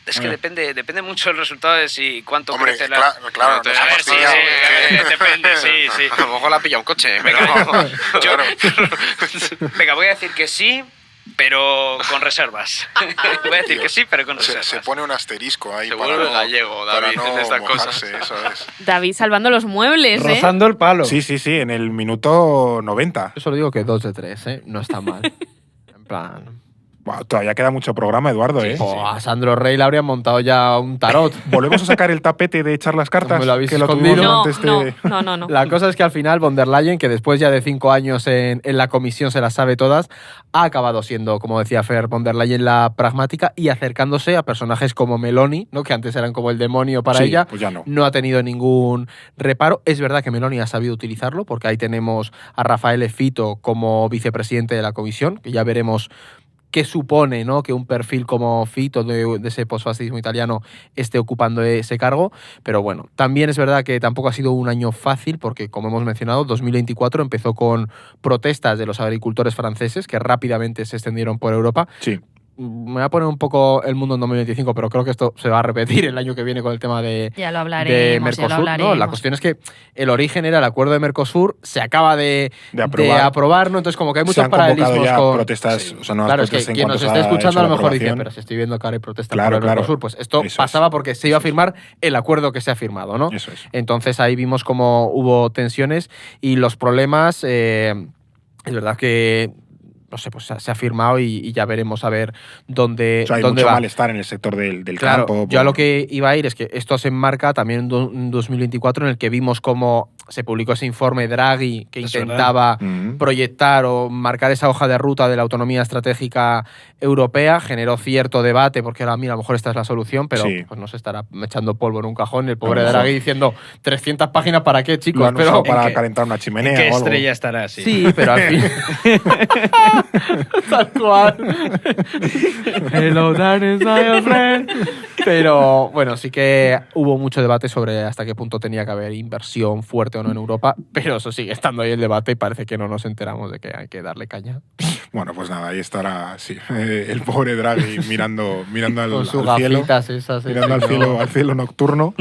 es que depende mucho del resultado de si cuánto Hombre, crece claro, Claro, nos A ver, hemos sí, pillado, depende, sí. A lo mejor la pilla un coche, pero... Venga, voy a decir que sí, pero con reservas. Voy a decir que sí, pero con reservas. Se pone un asterisco ahí Se para vuelve no, gallego, para David, no en estas mojarse, cosas. eso es. David salvando los muebles, ¿eh? Rozando el palo. Sí, en el minuto 90. Yo solo digo que 2 de 3, ¿eh? No está mal. En plan... Buah, todavía queda mucho programa, Eduardo, ¿eh? A Sandro Rey le habrían montado ya un tarot. ¿Volvemos a sacar el tapete de echar las cartas? ¿Me lo habéis que lo escondido? tuvimos No, antes de... no. La cosa es que al final von der Leyen, que después ya de 5 años en la comisión se las sabe todas, ha acabado siendo, como decía Fer, von der Leyen la pragmática y acercándose a personajes como Meloni, ¿no? Que antes eran como el demonio para Sí, ella. pues ya no. No ha tenido ningún reparo. Es verdad que Meloni ha sabido utilizarlo, porque ahí tenemos a Raffaele Fitto como vicepresidente de la comisión, que ya veremos qué supone, ¿no? Que un perfil como Fitto de ese posfascismo italiano esté ocupando ese cargo. Pero bueno, también es verdad que tampoco ha sido un año fácil porque, como hemos mencionado, 2024 empezó con protestas de los agricultores franceses que rápidamente se extendieron por Europa. Sí. Me voy a poner un poco el mundo en 2025, pero creo que esto se va a repetir el año que viene con el tema de, Ya lo de hablaremos, Mercosur. ya lo No, la hablaremos. cuestión es que el origen era el acuerdo de Mercosur, se acaba de aprobar, ¿no? Entonces como que hay Se muchos han convocado paralelismos ya con... protestas, o sea, nuevas Claro, es protestas que en quien cuanto nos se esté ha escuchando hecho a la lo mejor dice, aprobación. pero si estoy viendo que ahora hay protestas Claro, por el claro. Mercosur, pues esto Eso pasaba es. porque se iba a firmar el acuerdo que se ha firmado, ¿no? Eso es. Entonces ahí vimos cómo hubo tensiones y los problemas, es verdad que no sé, pues se ha firmado y ya veremos a ver dónde, O sea, hay dónde mucho va. malestar en el sector del Claro, campo. yo a lo que iba a ir es que esto se enmarca también en 2024 en el que vimos cómo se publicó ese informe Draghi que Es intentaba Mm. proyectar o marcar esa hoja de ruta de la autonomía estratégica europea, generó cierto debate porque ahora, mira, a lo mejor esta es la solución, pero Sí. pues no se estará echando polvo en un cajón el pobre A lo mejor. Draghi diciendo 300 páginas para qué, Lo chicos, han pero usado para qué- calentar una ¿En chimenea qué o algo. estrella estará así? sí, pero al fin tal cual. Hello, darkness, my friend. Pero bueno, sí que hubo mucho debate sobre hasta qué punto tenía que haber inversión fuerte o no en Europa, pero eso sigue estando ahí el debate y parece que no nos enteramos de que hay que darle caña. Bueno, pues nada, ahí estará sí, el pobre Draghi mirando al, Con sus al cielo. gafitas esas. Mirando sí, ¿no? al cielo nocturno.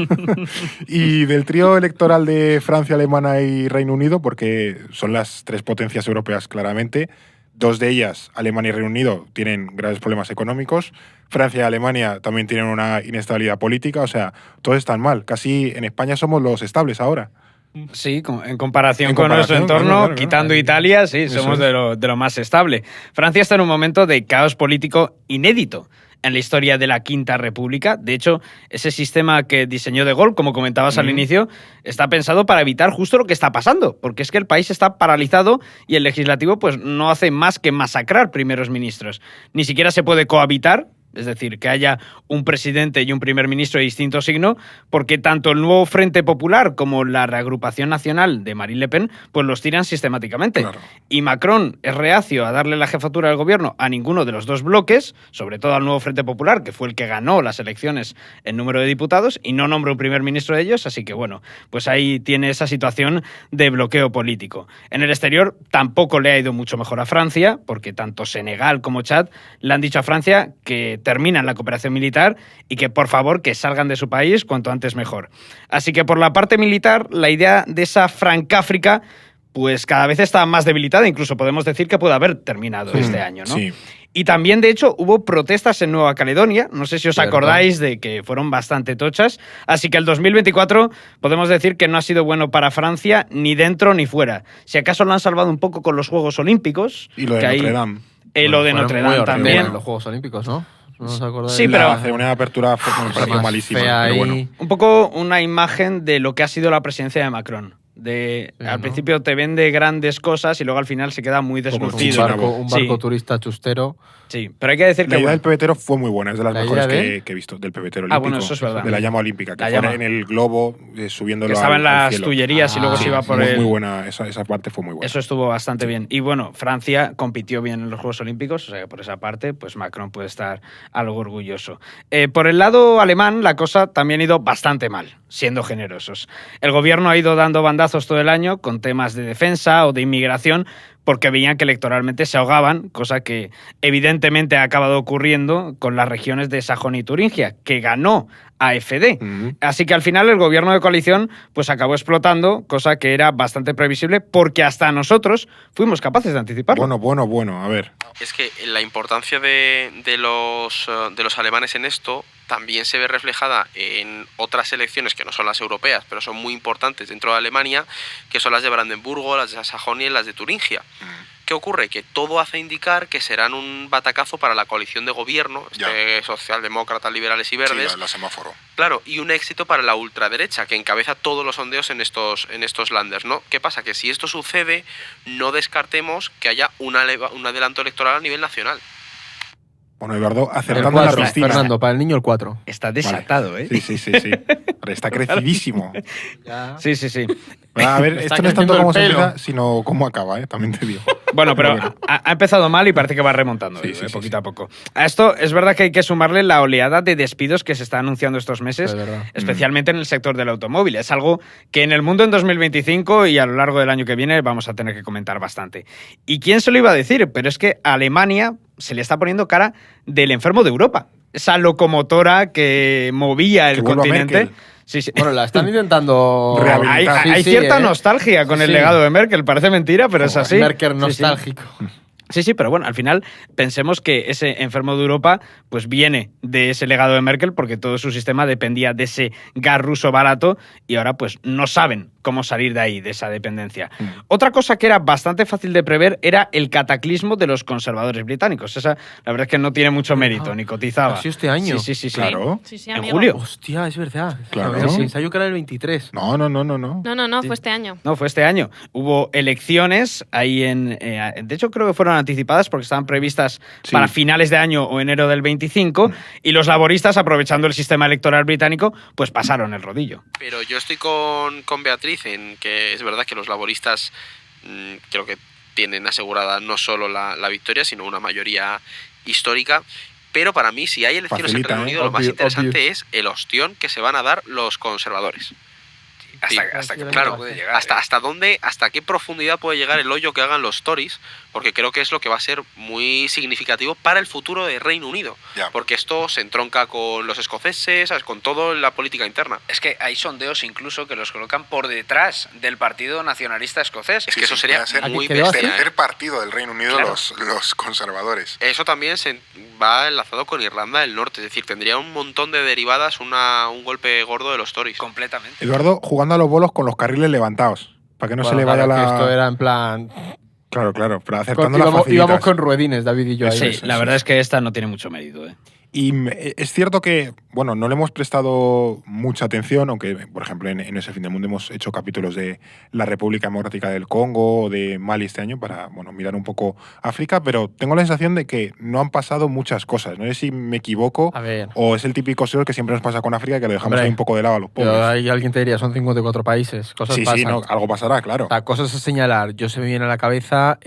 Y del trío electoral de Francia, Alemania y Reino Unido, porque son las tres potencias europeas claramente. Dos de ellas, Alemania y Reino Unido, tienen graves problemas económicos. Francia y Alemania también tienen una inestabilidad política. O sea, todos están mal. Casi en España somos los estables ahora. Sí, en comparación En con nuestro comparación, entorno, claro, claro. quitando Italia, sí, Eso somos es. de lo más estable. Francia está en un momento de caos político inédito en la historia de la Quinta República. De hecho, ese sistema que diseñó De Gaulle, como comentabas al inicio, está pensado para evitar justo lo que está pasando, porque es que el país está paralizado y el legislativo pues no hace más que masacrar primeros ministros. Ni siquiera se puede cohabitar. Es decir, que haya un presidente y un primer ministro de distinto signo, porque tanto el nuevo Frente Popular como la reagrupación nacional de Marine Le Pen pues los tiran sistemáticamente. Claro. Y Macron es reacio a darle la jefatura del gobierno a ninguno de los dos bloques, sobre todo al nuevo Frente Popular, que fue el que ganó las elecciones en número de diputados, y no nombra un primer ministro de ellos, así que bueno, pues ahí tiene esa situación de bloqueo político. En el exterior tampoco le ha ido mucho mejor a Francia, porque tanto Senegal como Chad le han dicho a Francia que terminan la cooperación militar y que por favor que salgan de su país cuanto antes mejor. Así que por la parte militar, la idea de esa Francáfrica pues cada vez está más debilitada, incluso podemos decir que puede haber terminado este año, ¿no? Sí. Y también, de hecho, hubo protestas en Nueva Caledonia, no sé si os Cierto. acordáis de que fueron bastante tochas, así que el 2024 podemos decir que no ha sido bueno para Francia ni dentro ni fuera. Si acaso lo han salvado un poco con los Juegos Olímpicos. Y lo de que ahí- Notre Dame. lo de Fueron Notre muy Dame horribles también. Los Juegos Olímpicos, ¿no? ¿No os acordáis? Sí, pero- La ceremonia de apertura me pareció más malísima. fea Pero ahí. bueno. Un poco una imagen de lo que ha sido la presidencia de Macron. Sí, Al ¿no? principio te vende grandes cosas y luego al final se queda muy Como Un deslucido. Chichina. barco Sí. turista chustero. Sí, pero hay que decir La que idea bueno, del pebetero fue muy buena, es de las ¿La mejores idea de? que he visto, del pebetero Ah, olímpico. bueno, eso es verdad. De la llama olímpica, que La fue llama. en el globo subiéndolo que estaba en al las cielo. Tullerías y luego Ah, se iba sí, por Muy, el... muy buena, esa parte fue muy buena. Eso estuvo bastante bien. Y bueno, Francia compitió bien en los Juegos Olímpicos, o sea que por esa parte, pues Macron puede estar algo orgulloso. Por el lado alemán, la cosa también ha ido bastante mal, siendo generosos. El gobierno ha ido dando bandazos todo el año con temas de defensa o de inmigración, porque veían que electoralmente se ahogaban, cosa que evidentemente ha acabado ocurriendo con las regiones de Sajonia y Turingia, que ganó AfD. Así que al final el gobierno de coalición pues acabó explotando, cosa que era bastante previsible porque hasta nosotros fuimos capaces de anticiparlo. Bueno, a ver. Es que la importancia de los alemanes en esto también se ve reflejada en otras elecciones que no son las europeas, pero son muy importantes dentro de Alemania, que son las de Brandenburgo, las de Sajonia y las de Turingia. ¿Qué ocurre? Que todo hace indicar que serán un batacazo para la coalición de gobierno, socialdemócratas, liberales y verdes. Sí, la semáforo. Claro, y un éxito para la ultraderecha, que encabeza todos los sondeos en estos landers, ¿no? ¿Qué pasa? Que si esto sucede, no descartemos que haya un adelanto electoral a nivel nacional. Bueno, Eduardo, El acertando en la 4, piscina. Fernando, para el niño el 4. Está desatado, ¿eh? Sí. Está crecidísimo. Sí. A ver, Está esto no es tanto creciendo cómo el se pelo. empieza, sino cómo acaba, también te digo. Bueno, pero ha empezado mal y parece que va remontando, Sí, poquito a poco. A esto es verdad que hay que sumarle la oleada de despidos que se está anunciando estos meses, Es verdad. especialmente en el sector del automóvil. Es algo que en el mundo en 2025 y a lo largo del año que viene vamos a tener que comentar bastante. ¿Y quién se lo iba a decir? Pero es que a Alemania se le está poniendo cara del enfermo de Europa. Esa locomotora que movía el Que vuelva continente. Merkel. Sí. Bueno, la están intentando Rehabilitar. Hay Sí, cierta nostalgia con el Sí. legado de Merkel. Parece mentira, pero es así. Merkel Sí, sí. nostálgico. Sí, pero bueno, al final pensemos que ese enfermo de Europa pues viene de ese legado de Merkel porque todo su sistema dependía de ese gas ruso barato y ahora pues no saben cómo salir de ahí, de esa dependencia. Otra cosa que era bastante fácil de prever era el cataclismo de los conservadores británicos. Esa, la verdad es que no tiene mucho mérito, ni cotizaba. ¿Ha sido este año? Sí. Claro. Sí, En amigo. julio. Hostia, es verdad. Claro. No, pensaba yo que era el 23. No. No, fue este año. No, fue este año. Hubo elecciones ahí de hecho, creo que fueron anticipadas porque estaban previstas Sí. para finales de año o enero del 25 y los laboristas, aprovechando el sistema electoral británico, pues pasaron el rodillo. Pero yo estoy con Beatriz en que es verdad que los laboristas creo que tienen asegurada no solo la victoria, sino una mayoría histórica. Pero para mí, si hay elecciones Facilita, en Reino Unido, lo más Obvio, interesante obvio. es el ostión que se van a dar los conservadores. Hasta que Claro, puede llegar. hasta qué profundidad puede llegar el hoyo que hagan los Tories, porque creo que es lo que va a ser muy significativo para el futuro de Reino Unido. Ya. Porque esto se entronca con los escoceses, ¿sabes? Con toda la política interna. Es que hay sondeos incluso que los colocan por detrás del Partido Nacionalista Escocés. Es que eso sería muy ¿Qué va a bestia. ser? partido del Reino Unido Claro. los conservadores. Eso también se va enlazado con Irlanda del Norte, es decir, tendría un montón de derivadas, un golpe gordo de los Tories. Completamente. Eduardo jugando a los bolos con los carriles levantados. Para que no Bueno, se le vaya claro, la. que esto era en plan. Claro, pero acertando la Íbamos facilitas. con ruedines, David y yo ahí. Sí, la verdad es que esta no tiene mucho mérito. Y es cierto que, bueno, no le hemos prestado mucha atención, aunque, por ejemplo, en ese fin del mundo hemos hecho capítulos de la República Democrática del Congo o de Mali este año para, bueno, mirar un poco África, pero tengo la sensación de que no han pasado muchas cosas. No sé si me equivoco A ver. o es el típico señor que siempre nos pasa con África, que lo dejamos Hombre, ahí un poco de lado a los pobres. Pero ahí alguien te diría, son 54 países. Cosas Sí, pasan. no, algo pasará, claro. O sea, cosas a señalar. Yo se me viene a la cabeza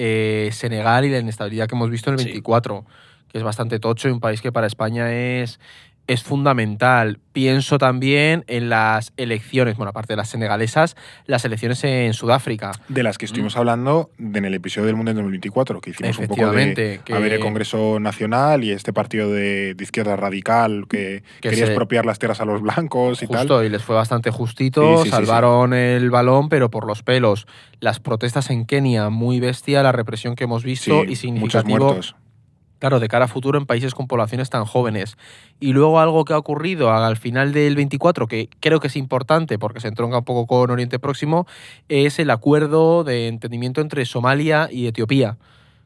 Senegal y la inestabilidad que hemos visto en el Sí. 24, que es bastante tocho y un país que para España es fundamental. Pienso también en las elecciones, bueno, aparte de las senegalesas, las elecciones en Sudáfrica. De las que estuvimos hablando en el episodio del Mundo en 2024, que hicimos un poco de Efectivamente, que- a ver el Congreso Nacional y este partido de izquierda radical que quería se- expropiar las tierras a los blancos y tal. Justo, y les fue bastante justito, Sí, sí, sí, salvaron el balón, pero por los pelos. Las protestas en Kenia, muy bestia, la represión que hemos visto Sí, y muchos significativo. muertos. Claro, de cara a futuro en países con poblaciones tan jóvenes. Y luego algo que ha ocurrido al final del 24, que creo que es importante porque se entronca un poco con Oriente Próximo, es el acuerdo de entendimiento entre Somalia y Etiopía,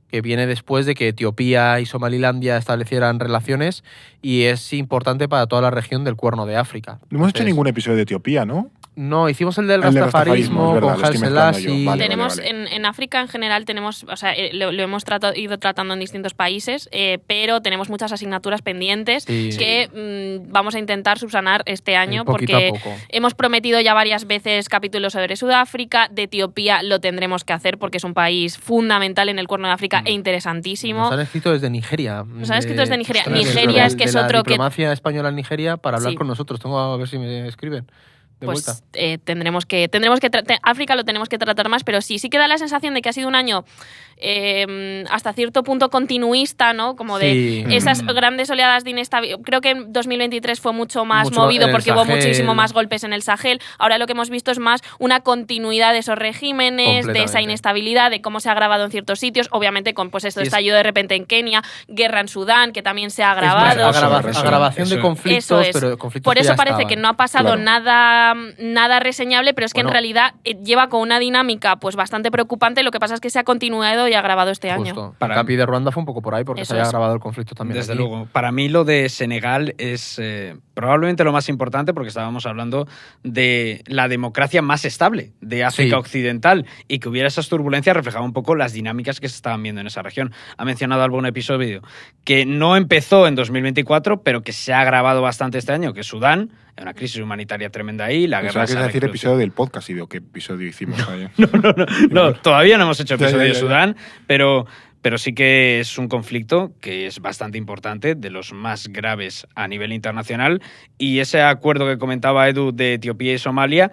que viene después de que Etiopía y Somalilandia establecieran relaciones y es importante para toda la región del Cuerno de África. No hemos hecho Entonces, ningún episodio de Etiopía, ¿no? No, hicimos el del El del rastafarismo rastafarismo, es verdad, con lo estoy Haile mezclando yo. Selassie. Vale, Tenemos vale. En África en general tenemos, o sea, lo hemos ido tratando en distintos países, pero tenemos muchas asignaturas pendientes Sí. que vamos a intentar subsanar este año Poquito porque a poco. hemos prometido ya varias veces capítulos sobre Sudáfrica, de Etiopía lo tendremos que hacer porque es un país fundamental en el Cuerno de África e interesantísimo. Nos han escrito desde Nigeria. Nos han escrito desde Nigeria. Ostras, Nigeria es que de es la otro que- diplomacia española en Nigeria para hablar Sí. con nosotros. Tengo a ver si me escriben. pues vuelta. África lo tenemos que tratar más, pero sí que da la sensación de que ha sido un año hasta cierto punto continuista, ¿no? Como de Sí. esas grandes oleadas de inestabilidad. Creo que en 2023 fue mucho más Mucho movido en el porque hubo Sahel. muchísimo más golpes en el Sahel. Ahora lo que hemos visto es más una continuidad de esos regímenes, de esa Completamente. inestabilidad, de cómo se ha agravado en ciertos sitios. Obviamente con pues esto Y es- estallido de repente en Kenia, guerra en Sudán, que también se ha Es más, agravado. agravación de Eso- conflictos, Eso es. pero conflictos Por que eso ya parece estaban. que no ha pasado Claro. nada reseñable, pero es que Bueno. en realidad lleva con una dinámica pues bastante preocupante. Lo que pasa es que se ha continuado y agravado este año. Justo. Para- El Capi de Ruanda fue un poco por ahí porque Eso se había es. agravado el conflicto también. Desde aquí. luego. Para mí lo de Senegal es probablemente lo más importante porque estábamos hablando de la democracia más estable de África Sí. Occidental y que hubiera esas turbulencias reflejaba un poco las dinámicas que se estaban viendo en esa región. Ha mencionado algún episodio que no empezó en 2024, pero que se ha agravado bastante este año, que es Sudán, hay una crisis humanitaria tremenda ahí, la guerra Pensaba que se es ha decir recrudecido. episodio del podcast y digo, ¿qué episodio hicimos ayer? No, todavía no hemos hecho Ya, episodio ya, de ya. Sudán, pero sí que es un conflicto que es bastante importante, de los más graves a nivel internacional. Y ese acuerdo que comentaba Edu de Etiopía y Somalia,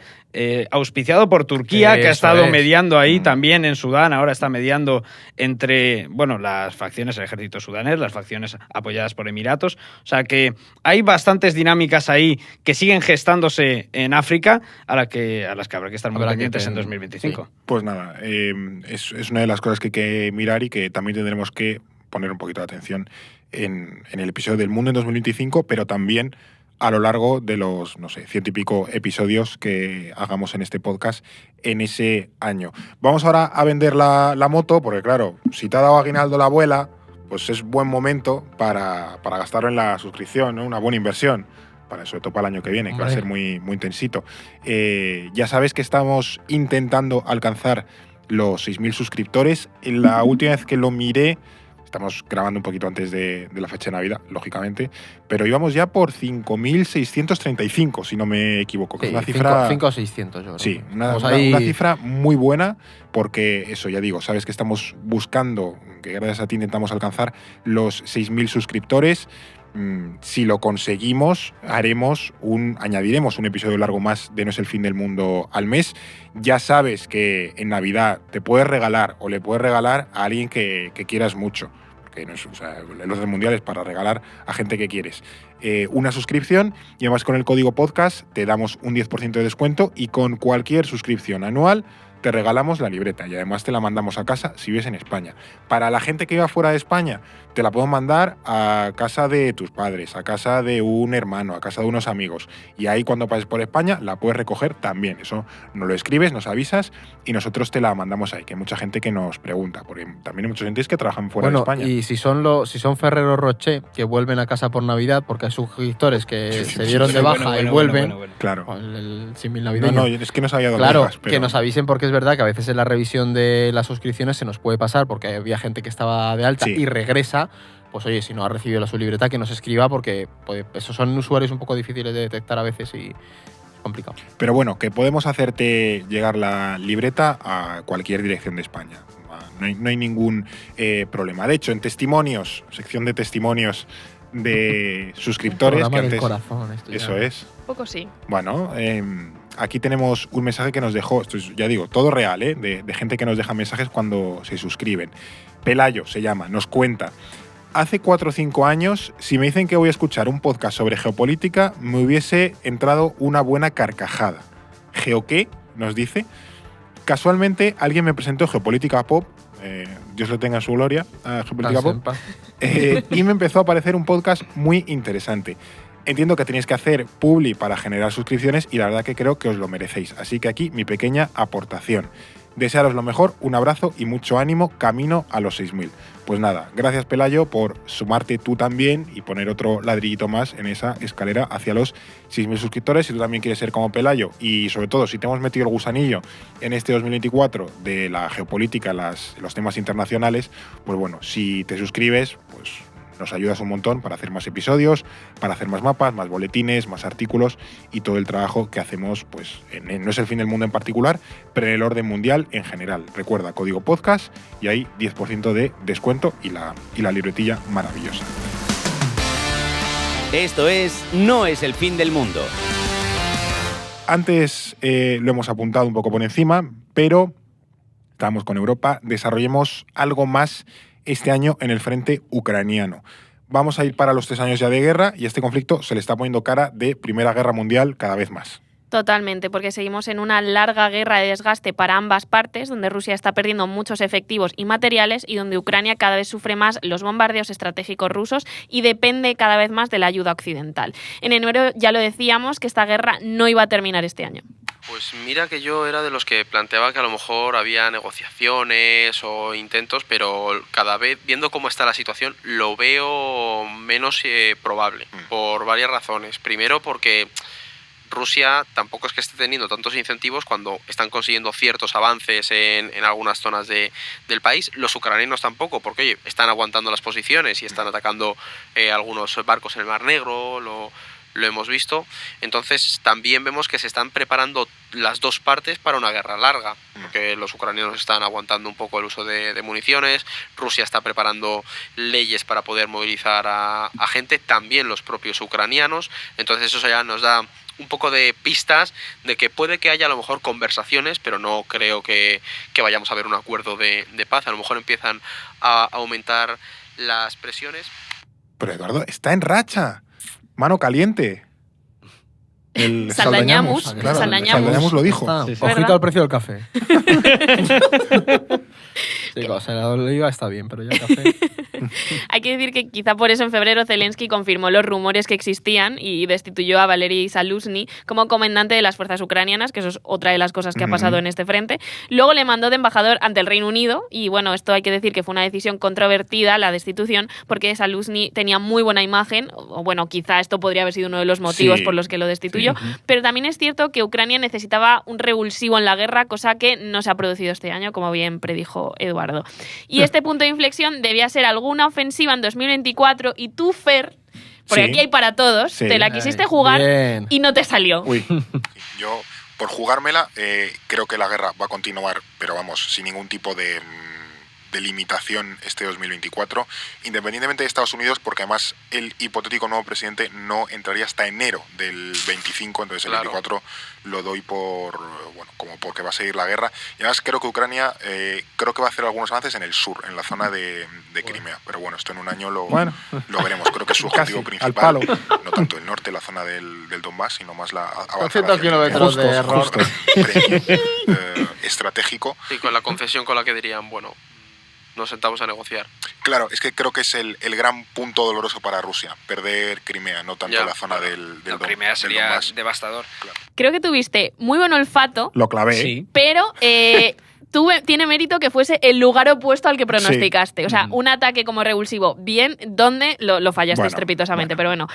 auspiciado por Turquía, que ha Eso estado es. mediando ahí también en Sudán, ahora está mediando entre, bueno, las facciones del ejército sudanés, las facciones apoyadas por Emiratos. O sea que hay bastantes dinámicas ahí que siguen gestándose en África a las que habrá que estar muy Habrá que pendientes en tener- 2025. Pues nada, es una de las cosas que hay que mirar y que también tendremos que poner un poquito de atención en el episodio del mundo en 2025, pero también a lo largo de los, no sé, 100 y pico episodios que hagamos en este podcast en ese año. Vamos ahora a vender la moto, porque claro, si te ha dado aguinaldo la abuela, pues es buen momento para gastarlo en la suscripción, ¿no? Una buena inversión. Sobre todo para el año que viene, que va a Hombre. ser muy, muy intensito. Ya sabes que estamos intentando alcanzar los 6.000 suscriptores. La última vez que lo miré, estamos grabando un poquito antes de la fecha de Navidad, lógicamente, pero íbamos ya por 5.635, si no me equivoco. Que Sí, es una cifra... 5 o 600, yo creo. Sí, Vamos ahí- una cifra muy buena, porque eso, ya digo, sabes que estamos buscando, que gracias a ti intentamos alcanzar los 6.000 suscriptores. Si lo conseguimos, añadiremos un episodio largo más de No es el fin del mundo al mes. Ya sabes que en Navidad te puedes regalar o le puedes regalar a alguien que quieras mucho. Que no es, o sea, el orden mundial es para regalar a gente que quieres. Una suscripción y además con el código podcast te damos un 10% de descuento y con cualquier suscripción anual te regalamos la libreta y además te la mandamos a casa si vives en España. Para la gente que viva fuera de España, te la puedo mandar a casa de tus padres, a casa de un hermano, a casa de unos amigos. Y ahí cuando pases por España la puedes recoger también. Eso nos lo escribes, nos avisas y nosotros te la mandamos ahí, que hay mucha gente que nos pregunta, porque también hay muchos entes que trabajan fuera de España. Y si son Ferrero Rocher que vuelven a casa por Navidad, porque hay suscriptores que Sí, se dieron sí, de sí, baja y vuelven, Claro. con el símil No, navideño. no, es que no sabía dónde Claro, ibas, pero- que nos avisen porque es verdad que a veces en la revisión de las suscripciones se nos puede pasar porque había gente que estaba de alta Sí. y regresa. Pues oye, si no ha recibido su libreta, que nos escriba porque esos son usuarios un poco difíciles de detectar a veces y es complicado. Pero bueno, que podemos hacerte llegar la libreta a cualquier dirección de España. No hay ningún problema. De hecho, en testimonios, sección de testimonios de suscriptores, Programa que del antes... corazón, esto ya. Eso es. Un poco sí. Bueno, aquí tenemos un mensaje que nos dejó, esto es, ya digo, todo real, de gente que nos deja mensajes cuando se suscriben. Pelayo se llama, nos cuenta. Hace 4 o 5 años, si me dicen que voy a escuchar un podcast sobre geopolítica, me hubiese entrado una buena carcajada. ¿Geo qué? Nos dice. Casualmente, alguien me presentó Geopolítica Pop, Dios lo tenga en su gloria, a Geopolítica Estás en Pop, paz. y me empezó a aparecer un podcast muy interesante. Entiendo que tenéis que hacer publi para generar suscripciones y la verdad que creo que os lo merecéis. Así que aquí mi pequeña aportación. Desearos lo mejor, un abrazo y mucho ánimo camino a los 6.000. Pues nada, gracias Pelayo por sumarte tú también y poner otro ladrillito más en esa escalera hacia los 6.000 suscriptores. Si tú también quieres ser como Pelayo y sobre todo si te hemos metido el gusanillo en este 2024 de la geopolítica, los temas internacionales, pues bueno, si te suscribes, pues nos ayudas un montón para hacer más episodios, para hacer más mapas, más boletines, más artículos y todo el trabajo que hacemos, pues no es el fin del mundo en particular, pero en el orden mundial en general. Recuerda, código podcast y hay 10% de descuento y la libretilla maravillosa. Esto es No es el fin del mundo. Antes lo hemos apuntado un poco por encima, pero estamos con Europa. Desarrollemos algo más este año en el frente ucraniano. Vamos a ir para los 3 años ya de guerra y este conflicto se le está poniendo cara de Primera Guerra Mundial cada vez más. Totalmente, porque seguimos en una larga guerra de desgaste para ambas partes, donde Rusia está perdiendo muchos efectivos y materiales y donde Ucrania cada vez sufre más los bombardeos estratégicos rusos y depende cada vez más de la ayuda occidental. En enero ya lo decíamos que esta guerra no iba a terminar este año. Pues mira que yo era de los que planteaba que a lo mejor había negociaciones o intentos, pero cada vez, viendo cómo está la situación, lo veo menos probable, por varias razones. Primero porque Rusia tampoco es que esté teniendo tantos incentivos cuando están consiguiendo ciertos avances en algunas zonas del país. Los ucranianos tampoco, porque oye, están aguantando las posiciones y están atacando algunos barcos en el Mar Negro, lo hemos visto. Entonces también vemos que se están preparando las dos partes para una guerra larga, porque los ucranianos están aguantando un poco el uso de municiones, Rusia está preparando leyes para poder movilizar a gente, también los propios ucranianos. Entonces eso ya nos da un poco de pistas de que puede que haya a lo mejor conversaciones, pero no creo que vayamos a ver un acuerdo de paz. A lo mejor empiezan a aumentar las presiones. Pero Eduardo, está en racha. Mano caliente. El Saldañamus, claro, Saldañamus. Saldañamus lo dijo. Sí. ¿Verdad? Ojito al precio del café. Sí, o sea, la oliva está bien, pero ya el café... Hay que decir que quizá por eso en febrero Zelensky confirmó los rumores que existían y destituyó a Valery Zaluzhny como comandante de las fuerzas ucranianas, que eso es otra de las cosas que ha pasado en este frente. Luego le mandó de embajador ante el Reino Unido y bueno, esto hay que decir que fue una decisión controvertida, la destitución, porque Zaluzhny tenía muy buena imagen, o bueno, quizá esto podría haber sido uno de los motivos por los que lo destituyó, pero también es cierto que Ucrania necesitaba un revulsivo en la guerra, cosa que no se ha producido este año, como bien predijo Eduardo. Y este punto de inflexión debía ser alguna ofensiva en 2024 y tú, Fer, porque aquí hay para todos, te la quisiste jugar bien. y no te salió. Uy. Yo, por jugármela, creo que la guerra va a continuar, pero vamos, sin ningún tipo de limitación este 2024, independientemente de Estados Unidos, porque además el hipotético nuevo presidente no entraría hasta enero del 25, entonces el 24 lo doy por, bueno, como porque va a seguir la guerra. Y además creo que Ucrania, creo que va a hacer algunos avances en el sur, en la zona de Crimea, pero bueno, esto en un año lo veremos. Creo que es su objetivo principal, no tanto el norte, la zona del Donbass, sino más la avanzada 200 kilómetros de error. Estratégico. Y con la concesión con la que dirían, bueno, nos sentamos a negociar. Claro, es que creo que es el gran punto doloroso para Rusia, perder Crimea, no tanto la zona del Crimea sería Donbass. devastador. Claro. Creo que tuviste muy buen olfato, Lo clavé. Sí. pero tiene mérito que fuese el lugar opuesto al que pronosticaste. O sea, un ataque como revulsivo, bien, donde lo fallaste estrepitosamente. Pero bueno,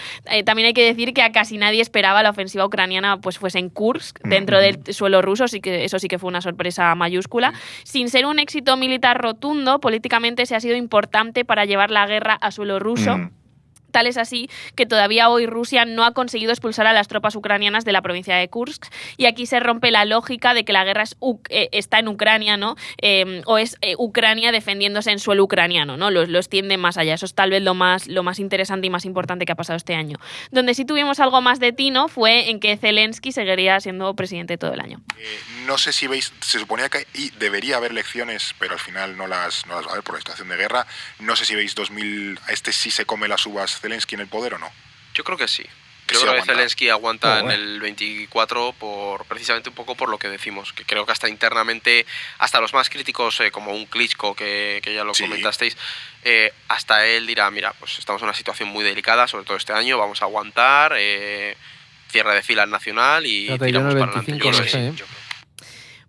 también hay que decir que a casi nadie esperaba la ofensiva ucraniana pues fuese en Kursk, dentro del suelo ruso, eso sí que fue una sorpresa mayúscula. Sin ser un éxito militar rotundo, políticamente se ha sido importante para llevar la guerra a suelo ruso. Tal es así que todavía hoy Rusia no ha conseguido expulsar a las tropas ucranianas de la provincia de Kursk y aquí se rompe la lógica de que la guerra está en Ucrania, ¿no? O es Ucrania defendiéndose en suelo ucraniano, ¿no? Lo extiende más allá. Eso es tal vez lo más interesante y más importante que ha pasado este año. Donde sí tuvimos algo más de tino fue en que Zelensky seguiría siendo presidente todo el año. No sé si veis, se suponía que debería haber elecciones, pero al final no las va a haber por la situación de guerra. No sé si veis 2000, sí se come las uvas Zelensky en el poder o no. Yo creo que sí. Que Yo sí creo que aguanta. Zelensky aguanta en el 24 precisamente un poco por lo que decimos, que creo que hasta internamente, hasta los más críticos como un Klitschko, que ya lo comentasteis, hasta él dirá, mira, pues estamos en una situación muy delicada, sobre todo este año, vamos a aguantar, cierre de filas nacional y Fíjate, tiramos yo en el para adelante. 25 Yo creo no que sé, sí.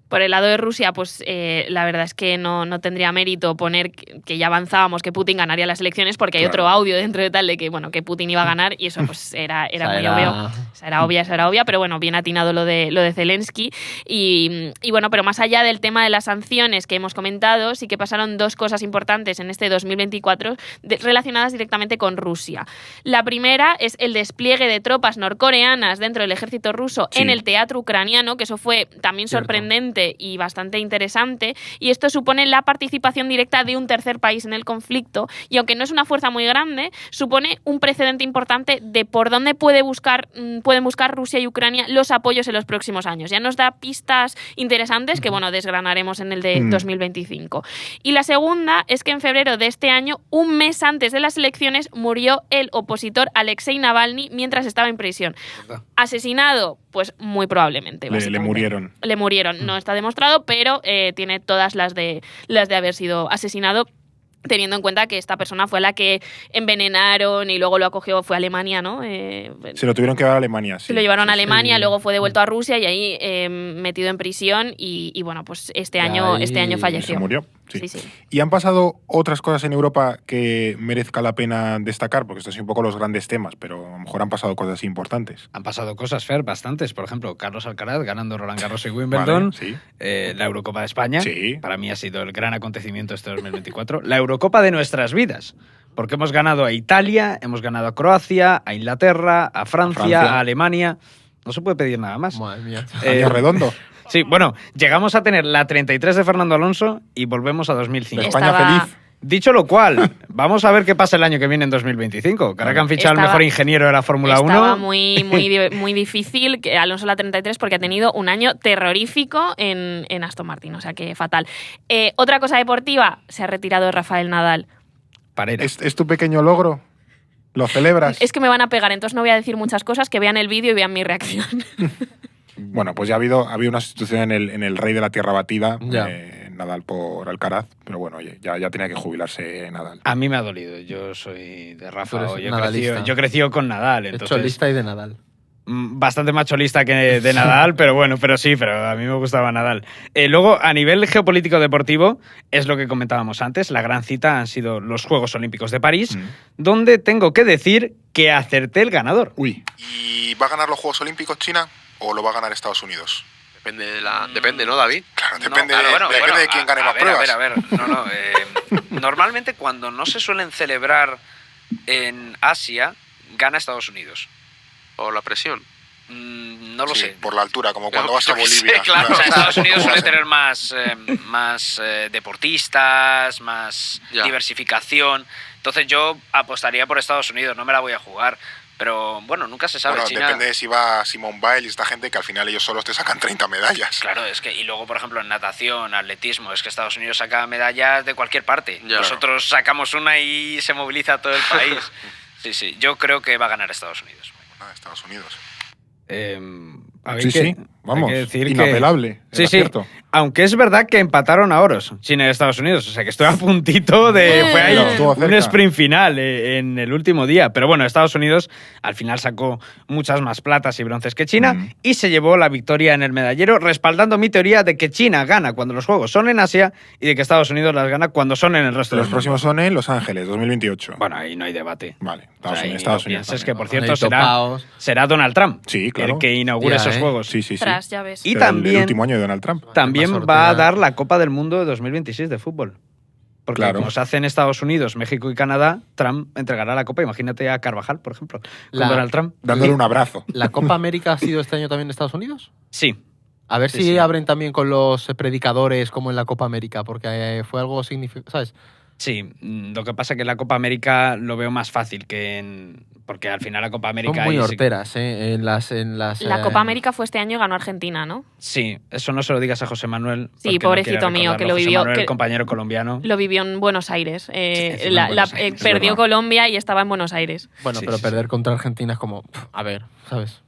Por el lado de Rusia, pues la verdad es que no tendría mérito poner que ya avanzábamos, que Putin ganaría las elecciones, porque hay otro audio dentro de tal de que, bueno, que Putin iba a ganar y eso pues era muy obvio. Esa era obvia, pero bueno, bien atinado lo de Zelensky. Y bueno, pero más allá del tema de las sanciones que hemos comentado, sí que pasaron dos cosas importantes en este 2024 relacionadas directamente con Rusia. La primera es el despliegue de tropas norcoreanas dentro del ejército ruso en el teatro ucraniano, que eso fue también sorprendente potente y bastante interesante, y esto supone la participación directa de un tercer país en el conflicto, y aunque no es una fuerza muy grande, supone un precedente importante de por dónde pueden buscar Rusia y Ucrania los apoyos en los próximos años. Ya nos da pistas interesantes que, bueno, desgranaremos en el de 2025. Y la segunda es que en febrero de este año, un mes antes de las elecciones, murió el opositor Alexei Navalny mientras estaba en prisión. Asesinado, pues muy probablemente. Le murieron. Le murieron. No está demostrado, pero tiene todas las de haber sido asesinado, teniendo en cuenta que esta persona fue la que envenenaron y luego lo acogió, fue a Alemania, ¿no? Se lo tuvieron que llevar a Alemania, sí. Se lo llevaron a Alemania, sí. Luego fue devuelto a Rusia y ahí metido en prisión y bueno, pues este año falleció. Se murió. Sí. Sí. Y han pasado otras cosas en Europa que merezca la pena destacar, porque estos son un poco los grandes temas, pero a lo mejor han pasado cosas importantes. Han pasado cosas, Fer, bastantes. Por ejemplo, Carlos Alcaraz ganando Roland Garros y Wimbledon. Vale, sí. La Eurocopa de España. Sí. Para mí ha sido el gran acontecimiento este 2024. La Eurocopa de nuestras vidas. Porque hemos ganado a Italia, hemos ganado a Croacia, a Inglaterra, a Francia, a Alemania. No se puede pedir nada más. Madre mía. Año redondo. Sí, bueno, llegamos a tener la 33 de Fernando Alonso y volvemos a 2005. España feliz. Dicho lo cual, vamos a ver qué pasa el año que viene en 2025. Que ahora que han fichado al mejor ingeniero de la Fórmula 1. Estaba muy difícil que Alonso la 33 porque ha tenido un año terrorífico en Aston Martin, o sea que fatal. Otra cosa deportiva, se ha retirado Rafael Nadal. Parera. ¿Es tu pequeño logro? ¿Lo celebras? Es que me van a pegar, entonces no voy a decir muchas cosas, que vean el vídeo y vean mi reacción. Bueno, pues ya ha habido una sustitución en el rey de la tierra batida, Ya. Nadal por Alcaraz, pero bueno, oye, ya tenía que jubilarse Nadal. A mí me ha dolido. Yo soy de Rafa. Tú eres Yo he nadalista. crecido con Nadal. He hecho Entonces, lista y de Nadal. bastante más cholista que de Nadal, pero bueno, pero a mí me gustaba Nadal. Luego, a nivel geopolítico deportivo, es lo que comentábamos antes, la gran cita han sido los Juegos Olímpicos de París, donde tengo que decir que acerté el ganador. Uy, ¿Y va a ganar los Juegos Olímpicos China o lo va a ganar Estados Unidos? Depende, ¿no, David? Claro, No, depende, claro, depende de quién gane más pruebas. A ver. No. Normalmente cuando no se suelen celebrar en Asia, gana Estados Unidos. ¿O la presión? No lo Sí, sé. por la altura, como cuando vas a Yo qué sé, Bolivia. claro, o sea, Estados Unidos suele tener más deportistas, más Ya. diversificación. Entonces yo apostaría por Estados Unidos, no me la voy a jugar. Pero bueno, nunca se sabe. Bueno, China, depende de si va Simone Biles y esta gente, que al final ellos solos te sacan 30 medallas. claro, es que, y luego, por ejemplo, en natación, atletismo, es que Estados Unidos saca medallas de cualquier parte. Ya. Nosotros sacamos una y se moviliza todo el país. Sí, yo creo que va a ganar Estados Unidos. Ah, Estados Unidos. sí, vamos, hay que decir inapelable. Sí, era sí. cierto. Aunque es verdad que empataron a oros China y Estados Unidos. O sea que estoy a puntito de. Fue ahí Estuvo un cerca. sprint final en el último día. Pero bueno, Estados Unidos al final sacó muchas más platas y bronces que China y se llevó la victoria en el medallero, respaldando mi teoría de que China gana cuando los juegos son en Asia y de que Estados Unidos las gana cuando son en el resto Los del mundo. próximos son en Los Ángeles, 2028. Bueno, ahí no hay debate. Vale, O sea, ahí Estados no Unidos. pienses que, también. por Ahí cierto, topaos. será Donald Trump Sí, claro. el que inaugure Ya, esos ¿eh? juegos. Sí. Tras, ya ves. Y Será también- el último año de Donald Trump. También Más va a sortea. dar la Copa del Mundo de 2026 de fútbol. Porque Claro. como se hace en Estados Unidos, México y Canadá, Trump entregará la Copa. Imagínate a Carvajal, por ejemplo, con La- Donald Trump. Dándole un abrazo. ¿La Copa América ha sido este año también en Estados Unidos? Sí. A ver Sí, si sí. abren también con los predicadores como en la Copa América, porque fue algo significativo, ¿sabes? Sí, lo que pasa es que en la Copa América lo veo más fácil que en... Porque al final la Copa América... Son muy ahí sí- horteras, ¿eh? La Copa América fue este año y ganó Argentina, ¿no? Sí, eso no se lo digas a José Manuel. Sí, porque no pobrecito quiere mío, que lo recordarlo. José vivió- Manuel, que- el compañero colombiano. Lo vivió en Buenos Aires. encima en Buenos Aires, es Perdió verdad. Colombia y estaba en Buenos Aires. Bueno, Sí, pero sí, perder contra Argentina es como, a ver, ¿sabes?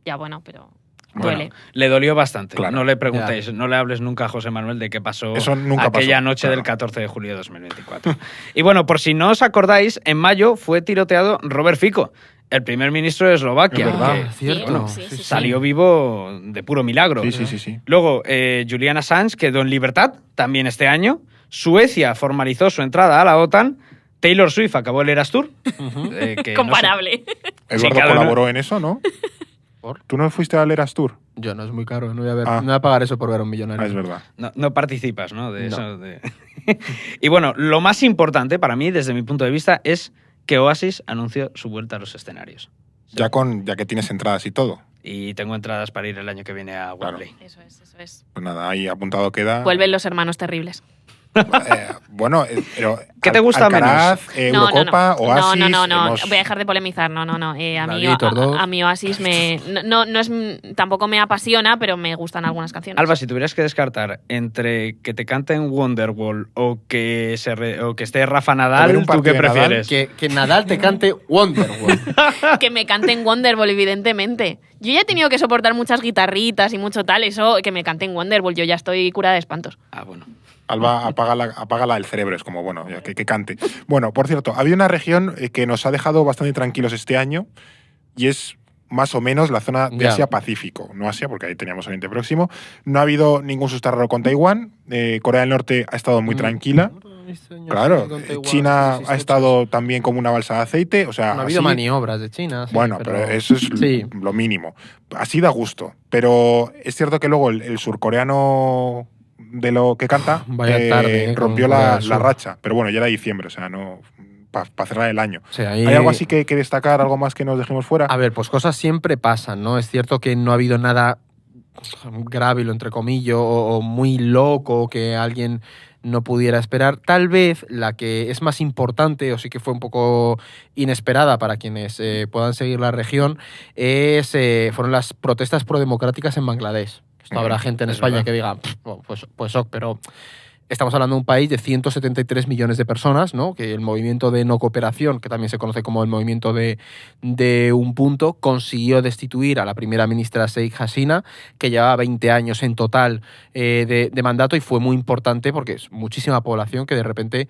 Ya, bueno, pero Bueno, duele. Le dolió bastante. Claro. No le preguntéis, no le hables nunca a José Manuel de qué pasó Eso nunca aquella pasó, noche claro. del 14 de julio de 2024. Y bueno, por si no os acordáis, en mayo fue tiroteado Robert Fico, el primer ministro de Eslovaquia. Es verdad. que Cierto. bueno, sí. salió vivo de puro milagro. Sí. Luego, Julian Assange quedó en libertad también este año. Suecia formalizó su entrada a la OTAN. Taylor Swift acabó el Eras Tour. que no sé- Comparable. Eduardo claro, colaboró en eso, ¿no? ¿Por? ¿Tú no fuiste al Eras Tour? Yo no es muy caro, no voy a, ver, Ah. no voy a pagar eso por ver a un millonario. Ah, es verdad. No participas, ¿no? De No. eso. Y bueno, lo más importante para mí, desde mi punto de vista, es que Oasis anunció su vuelta a los escenarios. Ya que tienes entradas y todo. Y tengo entradas para ir el año que viene a Wembley. Eso es. Pues nada, ahí apuntado queda. Vuelven los hermanos terribles. Bueno, pero. ¿Qué te gusta Alcaraz, menos? Eurocopa, Oasis. No. hemos- Voy a dejar de polemizar. No. A mí, Gladiator 2. a mí Oasis no es, tampoco me apasiona, pero me gustan algunas canciones. Alba, si tuvieras que descartar entre que te canten Wonderwall o que esté Rafa A ver, Nadal, un ¿tú partido qué de Nadal prefieres? Que Nadal te cante Wonderwall. Que me canten Wonderwall, evidentemente. Yo ya he tenido que soportar muchas guitarritas y mucho tal, eso, que me canten Wonderwall. Yo ya estoy curada de espantos. Ah, bueno. Alba, apágala el cerebro, es como, bueno, ya que cante. Bueno, por cierto, había una región que nos ha dejado bastante tranquilos este año y es más o menos la zona de Ya. Asia-Pacífico. No Asia, porque ahí teníamos Oriente Próximo. No ha habido ningún susto raro con Taiwán. Corea del Norte ha estado muy tranquila. Claro, China ha estado también como una balsa de aceite. O sea, No ha habido así- maniobras de China. sí, Bueno, pero eso es Sí. lo mínimo. Así da gusto. Pero es cierto que luego el surcoreano de lo que canta Vaya tarde, con rompió Corea la del Sur. racha. Pero bueno, ya era diciembre, o sea, no para cerrar el año. O sea, ahí- ¿Hay algo así que destacar, algo más que nos dejemos fuera? A ver, pues cosas siempre pasan, ¿no? Es cierto que no ha habido nada grave, lo entre comillas, o muy loco que alguien no pudiera esperar. Tal vez la que es más importante, o sí que fue un poco inesperada para quienes puedan seguir la región, fueron las protestas prodemocráticas en Bangladesh. Esto habrá gente en es España verdad. que diga, pues ok, pero estamos hablando de un país de 173 millones de personas, ¿no? Que el movimiento de no cooperación, que también se conoce como el movimiento de un punto, consiguió destituir a la primera ministra Sheikh Hasina, que llevaba 20 años en total de mandato, y fue muy importante porque es muchísima población que de repente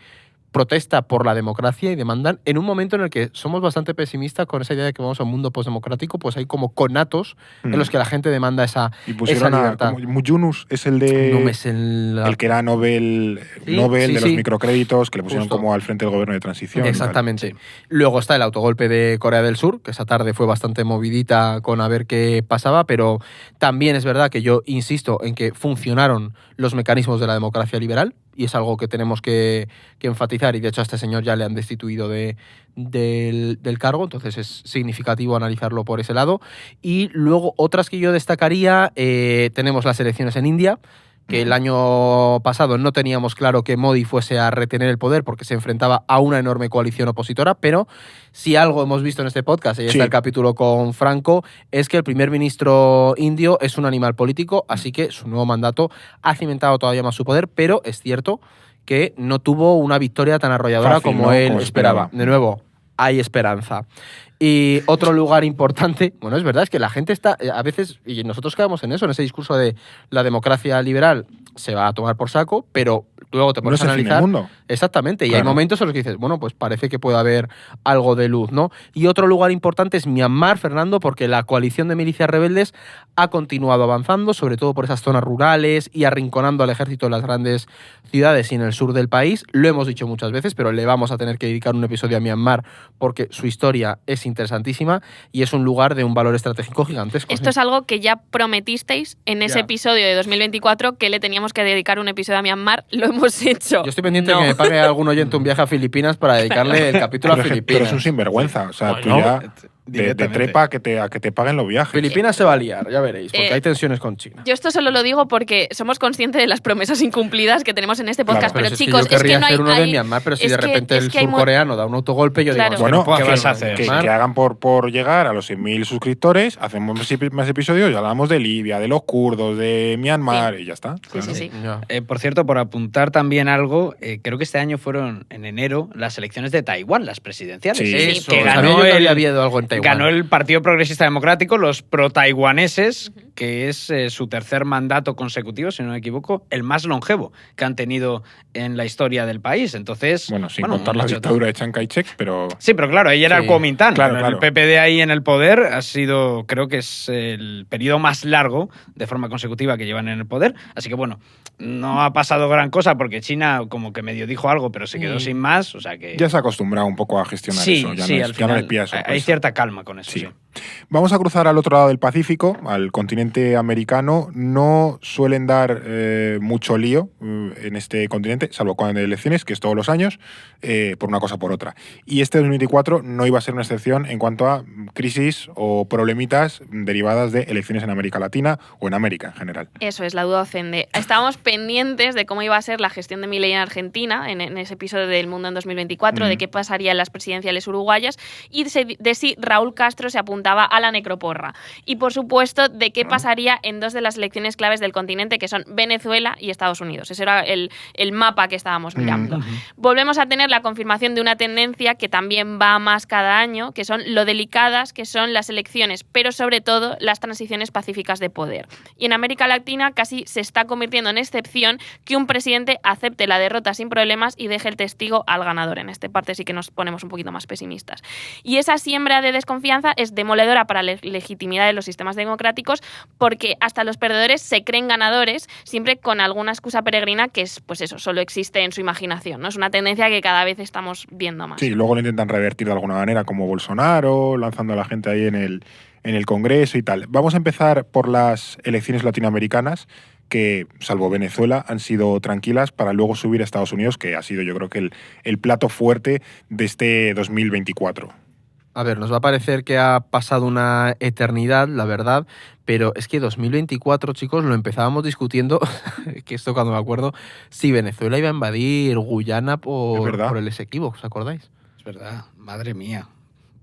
protesta por la democracia y demandan, en un momento en el que somos bastante pesimistas con esa idea de que vamos a un mundo postdemocrático, pues hay como conatos en los que la gente demanda esa Y pusieron esa a libertad. como Yunus, es el de No me sé el que era Nobel Sí, de sí, los sí. microcréditos, que le pusieron Justo. como al frente del gobierno de transición. y tal. Exactamente. Luego está el autogolpe de Corea del Sur, que esa tarde fue bastante movidita con a ver qué pasaba, pero también es verdad que yo insisto en que funcionaron los mecanismos de la democracia liberal, y es algo que tenemos que enfatizar, y de hecho a este señor ya le han destituido del cargo, entonces es significativo analizarlo por ese lado. Y luego otras que yo destacaría, tenemos las elecciones en India, que el año pasado no teníamos claro que Modi fuese a retener el poder porque se enfrentaba a una enorme coalición opositora, pero si algo hemos visto en este podcast, y ahí Sí. está el capítulo con Franco, es que el primer ministro indio es un animal político, así que su nuevo mandato ha cimentado todavía más su poder, pero es cierto que no tuvo una victoria tan arrolladora Fácil, como ¿no? él Como esperaba. esperaba. De nuevo, hay esperanza. Y otro lugar importante, bueno, es verdad, es que la gente está, a veces, y nosotros quedamos en eso, en ese discurso de la democracia liberal se va a tomar por saco, pero luego te No pones es a el fin del analizar. mundo. Exactamente, y hay Claro. momentos en los que dices, bueno, pues parece que puede haber algo de luz, ¿no? Y otro lugar importante es Myanmar, Fernando, porque la coalición de milicias rebeldes ha continuado avanzando, sobre todo por esas zonas rurales y arrinconando al ejército en las grandes ciudades y en el sur del país. Lo hemos dicho muchas veces, pero le vamos a tener que dedicar un episodio a Myanmar porque su historia es interesantísima y es un lugar de un valor estratégico gigantesco. Esto es algo que ya prometisteis en ese Ya. episodio de 2024, que le teníamos que dedicar un episodio a Myanmar. Lo hemos hecho. Yo estoy pendiente No. de que me pague algún oyente un viaje a Filipinas para dedicarle el capítulo a Pero es Filipinas. un sinvergüenza. O sea, tú Bueno, ya de directamente. trepa a que te paguen los viajes. Filipinas se va a liar, ya veréis, porque Eh, hay tensiones con China. Yo esto solo lo digo porque somos conscientes de las promesas incumplidas que tenemos en este podcast. Claro, pero si chicos, yo querría no hay, hacer uno de hay- Myanmar, pero si es de que- repente es el que hay mo- surcoreano da un autogolpe, yo Claro. digo, Bueno, ¿qué vas a hacer? Que Mar? hagan por llegar a los 100.000 suscriptores, hacemos más episodios y hablamos de Libia, de los kurdos, de Myanmar y ya está. Sí, sí, sí. Ya. Por cierto, por apuntar también algo, creo que este año fueron en enero las elecciones de Taiwán, las presidenciales. Sí. Eso, que sabía ganó yo que había el, habido algo en Taiwán. ganó el Partido Progresista Democrático, los pro-taiwaneses, que es su tercer mandato consecutivo, si no me equivoco, el más longevo que han tenido en la historia del país. Entonces, Bueno, sin contar la mucho- dictadura de Chiang Kai-shek, pero Sí, pero claro, ahí era Sí, el Kuomintang. claro, El claro. PPD ahí en el poder ha sido, creo que es el periodo más largo de forma consecutiva que llevan en el poder. Así que bueno, no ha pasado gran cosa porque China como que medio dijo algo, pero se quedó sin más. O sea que ya se ha acostumbrado un poco a gestionar sí, eso. Ya sí, no, al ya no final le pilla hay sorpresa. cierta calma con eso. Sí. Sí. Vamos a cruzar al otro lado del Pacífico, al continente americano. No suelen dar mucho lío en este continente, salvo cuando hay elecciones, que es todos los años, por una cosa o por otra. Y este 2024 no iba a ser una excepción en cuanto a crisis o problemitas derivadas de elecciones en América Latina o en América en general. Eso es, la duda ofende. Estábamos pendientes de cómo iba a ser la gestión de Milei en Argentina, en ese episodio del Mundo en 2024, de qué pasaría en las presidenciales uruguayas, y de si Raúl Castro se apuntaba a la necroporra. Y, por supuesto, de qué pasaría en dos de las elecciones claves del continente, que son Venezuela y Estados Unidos. Ese era el mapa que estábamos mirando. Volvemos a tener la confirmación de una tendencia que también va más cada año, que son lo delicadas que son las elecciones, pero sobre todo las transiciones pacíficas de poder. Y en América Latina casi se está convirtiendo en excepción que un presidente acepte la derrota sin problemas y deje el testigo al ganador. En esta parte sí que nos ponemos un poquito más pesimistas. Y esa siembra de desconfianza es demoledora para la legitimidad de los sistemas democráticos, porque hasta los perdedores se creen ganadores, siempre con alguna excusa peregrina que es, pues eso, solo existe en su imaginación, ¿no? Es una tendencia que cada vez estamos viendo más. Sí, luego lo intentan revertir de alguna manera, como Bolsonaro, lanzando a la gente ahí en el Congreso y tal. Vamos a empezar por las elecciones latinoamericanas, que, salvo Venezuela, han sido tranquilas, para luego subir a Estados Unidos, que ha sido, yo creo que el plato fuerte de este 2024. A ver, nos va a parecer que ha pasado una eternidad, la verdad, pero es que 2024, chicos, lo empezábamos discutiendo, que esto cuando me acuerdo, si Venezuela iba a invadir Guyana por el Esequibo, ¿os acordáis? Es verdad, madre mía.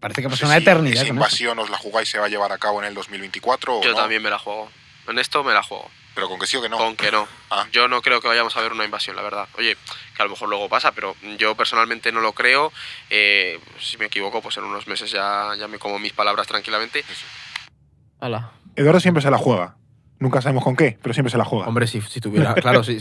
Parece que pasó una eternidad. ¿Esa invasión os la jugáis se va a llevar a cabo en el 2024 o Yo no? también me la juego. En esto me la juego. ¿Pero con que sí o que no? Con que no. Ah. Yo no creo que vayamos a ver una invasión, la verdad. Oye, que a lo mejor luego pasa, pero yo personalmente no lo creo. Si me equivoco, pues en unos meses ya me como mis palabras tranquilamente. Hala. Eduardo siempre se la juega. Nunca sabemos con qué, pero siempre se la juega. Hombre, si tuviera, claro, si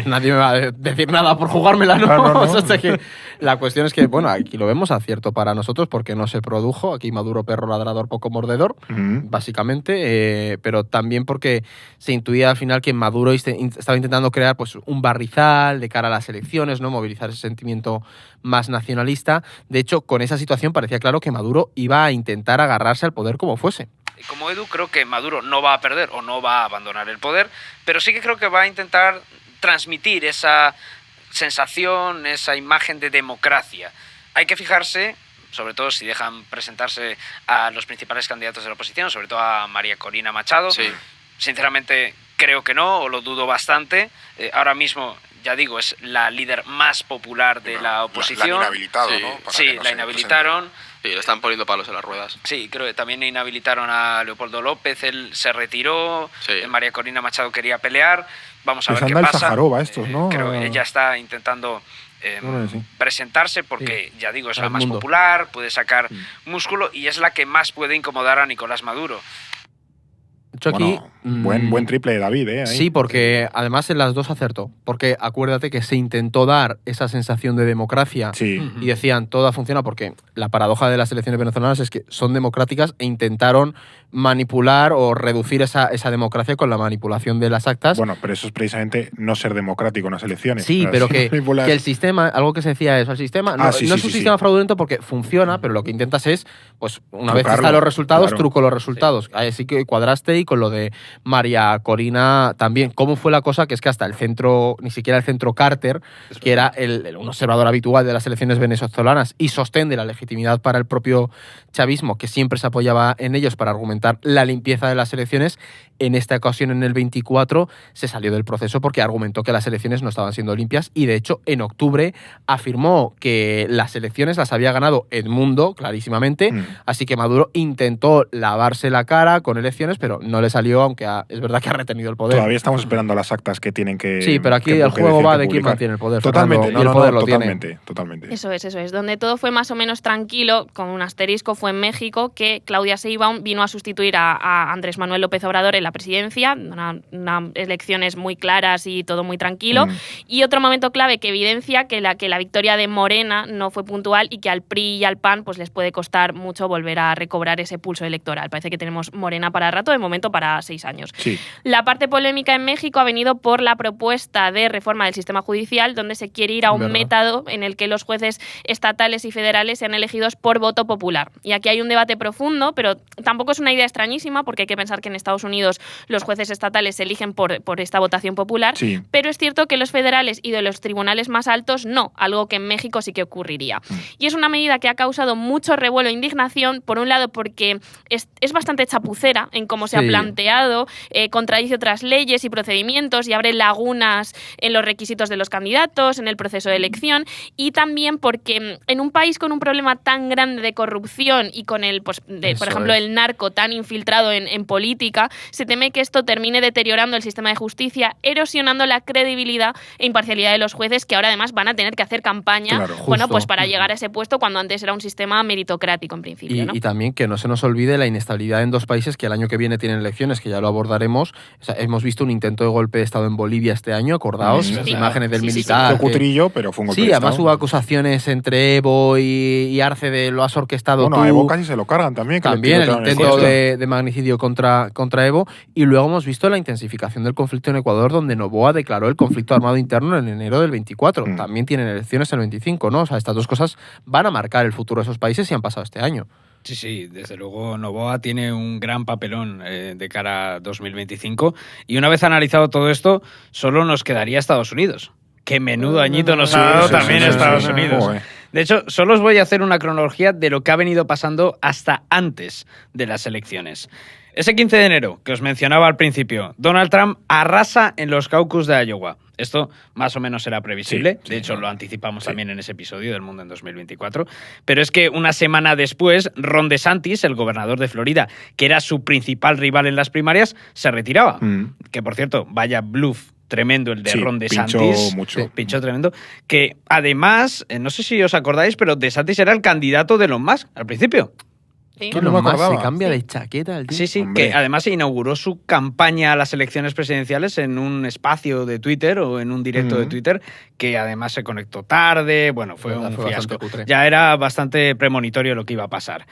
nadie me va a decir nada por jugármela, ¿no? Claro, no. O sea, que la cuestión es que, bueno, aquí lo vemos acierto para nosotros porque no se produjo. Aquí Maduro, perro ladrador, poco mordedor, básicamente, pero también porque se intuía al final que Maduro estaba intentando crear pues un barrizal de cara a las elecciones, ¿no? Movilizar ese sentimiento más nacionalista. De hecho, con esa situación parecía claro que Maduro iba a intentar agarrarse al poder como fuese. Como Edu, creo que Maduro no va a perder o no va a abandonar el poder, pero sí que creo que va a intentar transmitir esa sensación, esa imagen de democracia. Hay que fijarse, sobre todo si dejan presentarse a los principales candidatos de la oposición, sobre todo a María Corina Machado. Sí. Sinceramente, creo que no, o lo dudo bastante. Ahora mismo, ya digo, es la líder más popular de la oposición. La han inhabilitado, Sí. ¿no? Para Sí, que no la se inhabilitaron. Sí, le están poniendo palos en las ruedas. Sí, creo que también inhabilitaron a Leopoldo López, él se retiró, Sí. María Corina Machado quería pelear, vamos a Les ver qué anda el pasa. Sájarov a estos, ¿no? Creo que ella está intentando Bueno, sí. presentarse porque, ya digo, es la Al más mundo. popular, puede sacar músculo y es la que más puede incomodar a Nicolás Maduro. De hecho, aquí, Bueno, buen triple de David, ¿eh? Ahí. Sí, porque además en las dos acertó. Porque acuérdate que se intentó dar esa sensación de democracia Sí. y decían todo funciona porque la paradoja de las elecciones venezolanas es que son democráticas e intentaron manipular o reducir esa democracia con la manipulación de las actas. Bueno, pero eso es precisamente no ser democrático en las elecciones. Sí, O sea, pero si que manipulas- el sistema, algo que se decía es, el sistema no, Sí, no es sí, un sí, sistema sí. fraudulento porque funciona, pero lo que intentas es, pues una vez que Trucarlo, están los resultados, claro. truco los resultados. Así que cuadraste y con lo de María Corina también. ¿Cómo fue la cosa? Que es que hasta el centro, ni siquiera el centro Carter, que era un observador habitual de las elecciones venezolanas y sostén de la legitimidad para el propio chavismo, que siempre se apoyaba en ellos para argumentar la limpieza de las elecciones, en esta ocasión, en el 24, se salió del proceso porque argumentó que las elecciones no estaban siendo limpias y, de hecho, en octubre afirmó que las elecciones las había ganado Edmundo, clarísimamente, así que Maduro intentó lavarse la cara con elecciones, pero no le salió, aunque es verdad que ha retenido el poder. Todavía estamos esperando las actas que tienen que. Sí, pero aquí que el juego decir, va que de quién publicar. mantiene el poder. Totalmente, Fernando, y el poder lo tiene. Totalmente. Eso es. Donde todo fue más o menos tranquilo, con un asterisco, fue en México, que Claudia Sheinbaum vino a sustituir a Andrés Manuel López Obrador en la presidencia, unas elecciones muy claras y todo muy tranquilo. Y otro momento clave que evidencia que la victoria de Morena no fue puntual y que al PRI y al PAN pues les puede costar mucho volver a recobrar ese pulso electoral. Parece que tenemos Morena para rato, de momento para 6 años. años. Sí. La parte polémica en México ha venido por la propuesta de reforma del sistema judicial, donde se quiere ir a un método en el que los jueces estatales y federales sean elegidos por voto popular. Y aquí hay un debate profundo, pero tampoco es una idea extrañísima, porque hay que pensar que en Estados Unidos los jueces estatales se eligen por esta votación popular, Sí. pero es cierto que los federales y de los tribunales más altos no, algo que en México sí que ocurriría. Y es una medida que ha causado mucho revuelo e indignación, por un lado porque es bastante chapucera en cómo se ha planteado, contradice otras leyes y procedimientos y abre lagunas en los requisitos de los candidatos, en el proceso de elección, y también porque en un país con un problema tan grande de corrupción y con el, pues, por ejemplo, el narco tan infiltrado en política, se teme que esto termine deteriorando el sistema de justicia, erosionando la credibilidad e imparcialidad de los jueces, que ahora además van a tener que hacer campaña, Claro, bueno, pues para llegar a ese puesto, cuando antes era un sistema meritocrático en principio, ¿no? Y también que no se nos olvide la inestabilidad en dos países que el año que viene tienen elecciones, que ya lo abordaremos. O sea, hemos visto un intento de golpe de Estado en Bolivia este año, acordaos, Sí, las sí. imágenes del Sí, sí, sí. militar. Fue cutrillo, pero fue un golpe Sí, de además Estado. hubo acusaciones entre Evo y Arce de lo has orquestado Bueno, tú. a Evo casi se lo cargan también. Que le También el tirotearon el intento coche. de magnicidio contra Evo. Y luego hemos visto la intensificación del conflicto en Ecuador, donde Noboa declaró el conflicto armado interno en enero del 24. También tienen elecciones el 25, ¿no? O sea, estas dos cosas van a marcar el futuro de esos países y han pasado este año. Sí, sí, desde luego Noboa tiene un gran papelón de cara a 2025 y una vez analizado todo esto, solo nos quedaría Estados Unidos. Qué menudo añito nos ha dado también Estados Unidos. Joder. De hecho, solo os voy a hacer una cronología de lo que ha venido pasando hasta antes de las elecciones. Ese 15 de enero, que os mencionaba al principio, Donald Trump arrasa en los caucus de Iowa. Esto más o menos era previsible. Sí, de hecho, lo anticipamos también en ese episodio del Mundo en 2024. Pero es que una semana después, Ron DeSantis, el gobernador de Florida, que era su principal rival en las primarias, se retiraba. Que, por cierto, vaya bluff tremendo el de Sí, Ron pinchó DeSantis. mucho. Pinchó tremendo. Que además, no sé si os acordáis, pero DeSantis era el candidato de Elon Musk al principio. Sí. Que no me acordaba. Se cambia de chaqueta el tío. Sí, sí, Hombre. que además inauguró su campaña a las elecciones presidenciales en un espacio de Twitter o en un directo de Twitter, que además se conectó tarde, bueno, fue un Fue bastante fiasco. cutre. Ya era bastante premonitorio lo que iba a pasar.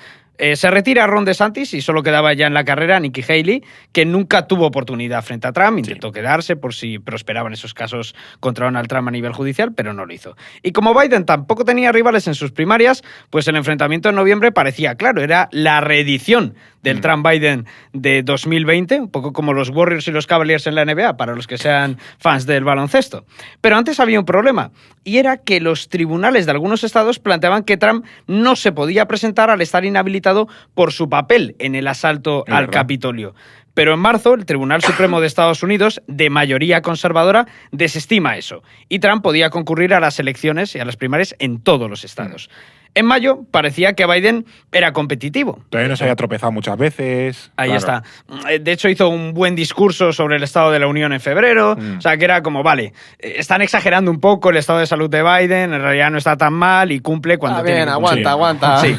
Se retira Ron DeSantis y solo quedaba ya en la carrera Nikki Haley, que nunca tuvo oportunidad frente a Trump, intentó quedarse por si prosperaban esos casos contra Donald Trump a nivel judicial, pero no lo hizo. Y como Biden tampoco tenía rivales en sus primarias, pues el enfrentamiento en noviembre parecía claro, era la reedición del Trump-Biden de 2020, un poco como los Warriors y los Cavaliers en la NBA, para los que sean fans del baloncesto. Pero antes había un problema, y era que los tribunales de algunos estados planteaban que Trump no se podía presentar al estar inhabilitado por su papel en el asalto Es al verdad. Capitolio. Pero en marzo, el Tribunal Supremo de Estados Unidos, de mayoría conservadora, desestima eso. Y Trump podía concurrir a las elecciones y a las primarias en todos los estados. En mayo, parecía que Biden era competitivo. Todavía no se había tropezado muchas veces. Ahí Claro. está. De hecho, hizo un buen discurso sobre el estado de la Unión en febrero. O sea, que era como, vale, están exagerando un poco el estado de salud de Biden, en realidad no está tan mal y cumple cuando tiene que cumplir. aguanta. Sí.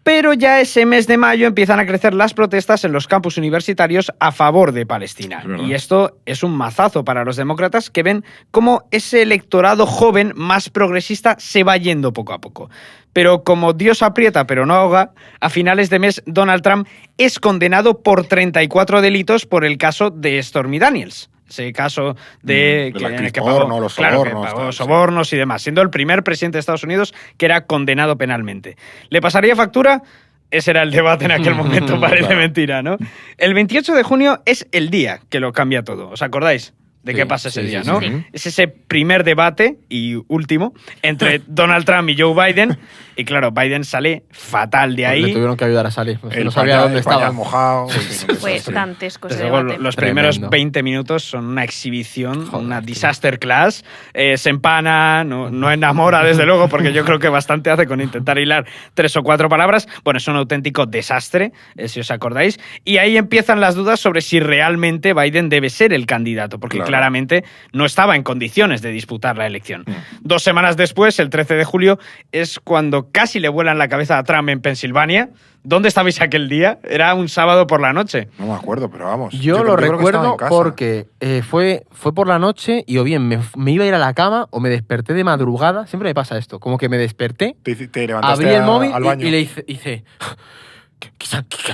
Pero ya ese mes de mayo empiezan a crecer las protestas en los campus universitarios a favor de Palestina. Es verdad. Y esto es un mazazo para los demócratas que ven cómo ese electorado joven más progresista se va yendo poco a poco. Pero como Dios aprieta pero no ahoga, a finales de mes Donald Trump es condenado por 34 delitos por el caso de Stormy Daniels. Ese caso de de la en el actriz que pagó, porno, los claro, que sobornos, pagó tal, sí. sobornos y demás, siendo el primer presidente de Estados Unidos que era condenado penalmente. ¿Le pasaría factura? Ese era el debate en aquel momento, parece Claro. mentira, ¿no? El 28 de junio es el día que lo cambia todo. ¿Os acordáis de Sí, qué pasa ese sí, día, sí, no? sí. Es ese primer debate y último entre Donald Trump y Joe Biden. Y claro, Biden sale fatal de Le ahí. tuvieron que ayudar a salir. Pues El no sabía dónde pañal estaba. mojado. en fin, un Fue desastre. dantesco ese Desde luego, debate. los Tremendo. primeros 20 minutos son una exhibición, Joder, una tío. disaster class. Se empana, no enamora, desde luego, porque yo creo que bastante hace con intentar hilar 3 o 4 palabras. Bueno, es un auténtico desastre, si os acordáis. Y ahí empiezan las dudas sobre si realmente Biden debe ser el candidato, porque Claro. claramente no estaba en condiciones de disputar la elección. 2 semanas después, el 13 de julio, es cuando casi le vuelan la cabeza a Trump en Pensilvania. ¿Dónde estabais aquel día? Era un sábado por la noche. No me acuerdo, pero vamos. Yo lo creo que estaba recuerdo en casa. porque fue por la noche y o bien me iba a ir a la cama o me desperté de madrugada. Siempre me pasa esto. Como que me desperté, Te levantaste abrí el móvil al baño. y le hice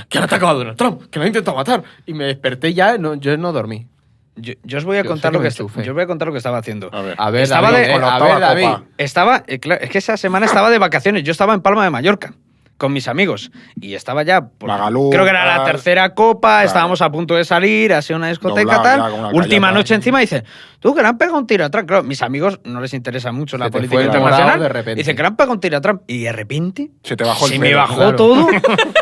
que han atacado a Donald Trump, que lo han intentado matar. Y me desperté ya, yo no dormí. Yo os voy a contar sé lo que que me enchufé. yo os voy a contar lo que estaba haciendo. A ver. Estaba David, de- con la a octava ver, David. copa. Estaba, claro, es que esa semana estaba de vacaciones. Yo estaba en Palma de Mallorca con mis amigos y estaba ya. Magalú, creo que era la tal. tercera copa, Claro. estábamos a punto de salir, así una discoteca Doblado, tal. ya, con una Última callata. noche encima dice, tú que le han pegado un tiro a Trump. Claro, mis amigos no les interesa mucho la Se te política fue el internacional. morado de repente. Dicen que le han pegado un tiro a Trump y de repente Se te bajó el se me pelo, bajó claro. todo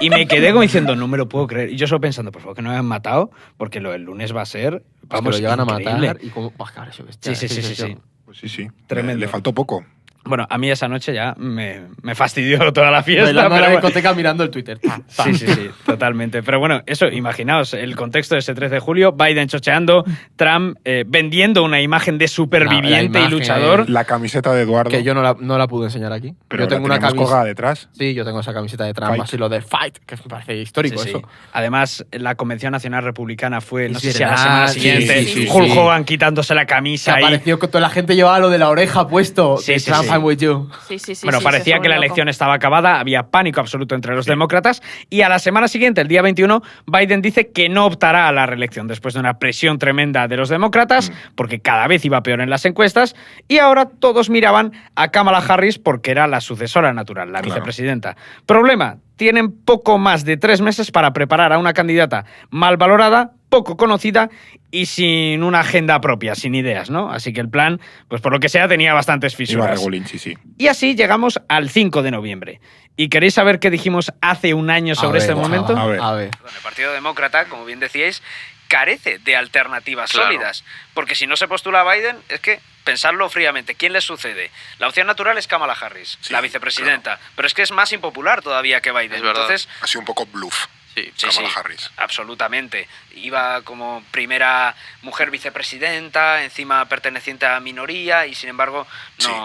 y me quedé como diciendo, no me lo puedo creer. Y yo solo pensando, por favor, que no me han matado, porque lo del lunes va a ser. Vamos, Vamos, lo llegan increíble. a matar y como... Buah, cabrón, eso bestia, Sí, sí, esa sí, sí, sí. sensación. Pues sí. Tremendo. Le faltó poco. Bueno, a mí esa noche ya me fastidió toda la fiesta. Bailando en la pero discoteca mirando el Twitter. sí, totalmente. Pero bueno, eso, imaginaos el contexto de ese 13 de julio, Biden chocheando, Trump vendiendo una imagen de superviviente La y imagen luchador. La camiseta de Eduardo. Que yo no la pude enseñar aquí. pero yo tengo la una teníamos colgada camiseta. detrás. Sí, yo tengo esa camiseta de Trump, Fight. así lo de Fight, que me parece histórico Sí, sí. eso. Además, la Convención Nacional Republicana fue, no Es sé si a la verdad, semana sí, siguiente, sí, sí, Hulk sí. Hogan quitándose la Se camisa ahí. apareció que toda la gente llevaba lo de la oreja puesto. Sí, de sí, Trump, sí. I'm with you. Sí, Bueno, sí, parecía se que la volvió elección loco. estaba acabada, había pánico absoluto entre los demócratas y a la semana siguiente, el día 21, Biden dice que no optará a la reelección después de una presión tremenda de los demócratas porque cada vez iba peor en las encuestas y ahora todos miraban a Kamala Harris porque era la sucesora natural, la Claro. vicepresidenta. Problema, tienen poco más de 3 meses para preparar a una candidata mal valorada, poco conocida y sin una agenda propia, sin ideas, ¿no? Así que el plan, pues por lo que sea, tenía bastantes Iba fisuras. regulín, sí. Y así llegamos al 5 de noviembre. ¿Y queréis saber qué dijimos hace un año sobre este momento? a ver. A ver. El Partido Demócrata, como bien decíais, carece de alternativas Claro. sólidas. Porque si no se postula a Biden, es que, pensadlo fríamente, ¿quién le sucede? La opción natural es Kamala Harris, Sí, la vicepresidenta. Pero es que es más impopular todavía que Biden. Es verdad. Entonces, Ha sido un poco bluff. Sí. sí, Kamala sí, Harris. absolutamente. Iba como primera mujer vicepresidenta, encima perteneciente a minoría, y sin embargo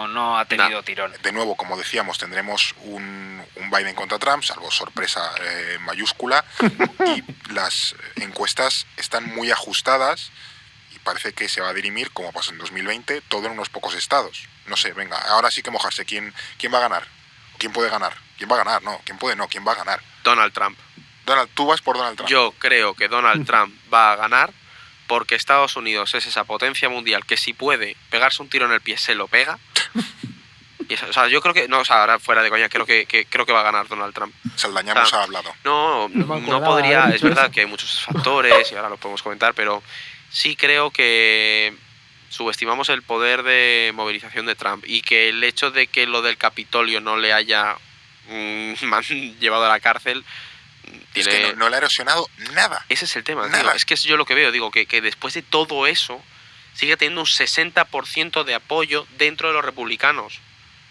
no ha tenido tirón. De nuevo, como decíamos, tendremos un Biden contra Trump, salvo sorpresa mayúscula, y las encuestas están muy ajustadas y parece que se va a dirimir, como pasó en 2020, todo en unos pocos estados. No sé, venga, ahora sí que mojarse. ¿Quién va a ganar? ¿Quién puede ganar? ¿Quién va a ganar? No, ¿quién puede? No, ¿quién va a ganar? Donald Trump. Donald, tú vas por Donald Trump. Yo creo que Donald Trump va a ganar porque Estados Unidos es esa potencia mundial que si puede pegarse un tiro en el pie, se lo pega. Y o sea, yo creo que, no, o sea, ahora fuera de coña, creo que va a ganar Donald Trump. Saldaña Ah. nos ha hablado. No, No me no acordaba podría, haber es dicho verdad eso. que hay muchos factores y ahora lo podemos comentar, pero sí creo que subestimamos el poder de movilización de Trump y que el hecho de que lo del Capitolio no le haya llevado a la cárcel Es tiene... que no le ha erosionado nada. Ese es el tema, Nada. tío. Es que es yo lo que veo, digo, que después de todo eso sigue teniendo un 60% de apoyo dentro de los republicanos.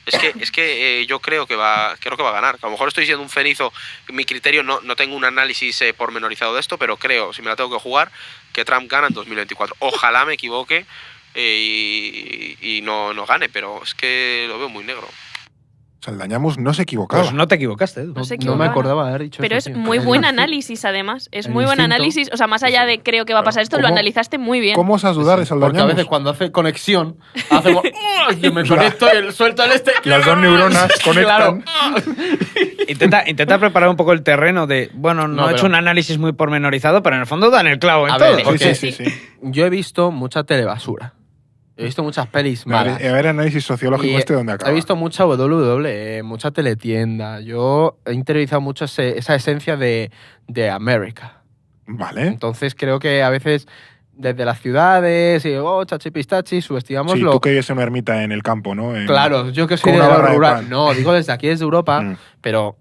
Es que yo creo que va a ganar. A lo mejor estoy siendo un cenizo, mi criterio no tengo un análisis pormenorizado de esto, pero creo, si me la tengo que jugar, que Trump gana en 2024. Ojalá me equivoque y no gane, pero es que lo veo muy negro. Saldañamos no se equivocaba. Pues no te equivocaste, Edu. No se No me equivocaba. acordaba de haber dicho Pero eso, es tío. muy buen análisis, además. Es El muy buen instinto. análisis. O sea, más allá de creo que va a pasar esto, lo ¿Cómo- analizaste muy bien. ¿Cómo osas dudar de Porque a Saldañamos? veces cuando hace conexión, hacemos. Yo me conecto y suelto el este. Las dos neuronas conectan. Claro. Intenta preparar un poco el terreno de, bueno, no No, he pero- hecho un análisis muy pormenorizado, pero en el fondo dan el clavo en A todo. ver, porque- Sí. Yo he visto mucha telebasura. He visto muchas pelis malas. A ver, análisis sociológico Y este donde acaba. He visto mucha WWE, mucha teletienda. Yo he interiorizado mucho esa esencia de América. Vale. Entonces creo que a veces desde las ciudades y chachipistachi subestimamos Sí, lo... tú que vives en una ermita en el campo, ¿no? Claro, yo que soy con de una lo barra de rural. pan. No, digo desde aquí, desde Europa, Mm. pero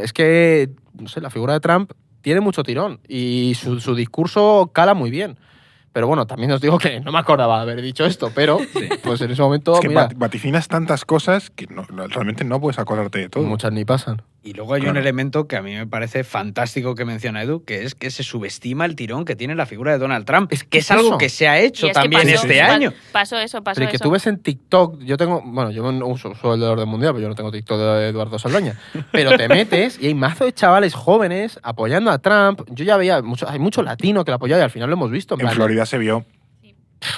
es que, no sé, la figura de Trump tiene mucho tirón y su discurso cala muy bien. Pero bueno, también os digo que no me acordaba de haber dicho esto, pero pues en ese momento, Es que mira, vaticinas tantas cosas que realmente no puedes acordarte de todo. muchas ni pasan. Y luego hay un Claro. elemento que a mí me parece fantástico que menciona Edu, que es que se subestima el tirón que tiene la figura de Donald Trump. Es que que es es algo eso. que se ha Y hecho es que también pasó- este pa- año. Pasó eso. Pero que tú ves en TikTok, yo no uso el de orden mundial, pero yo no tengo TikTok de Eduardo Saldaña. Pero te metes y hay mazo de chavales jóvenes apoyando a Trump. Yo ya veía, hay mucho latino que lo apoyaba y al final lo hemos visto. En Florida se vio.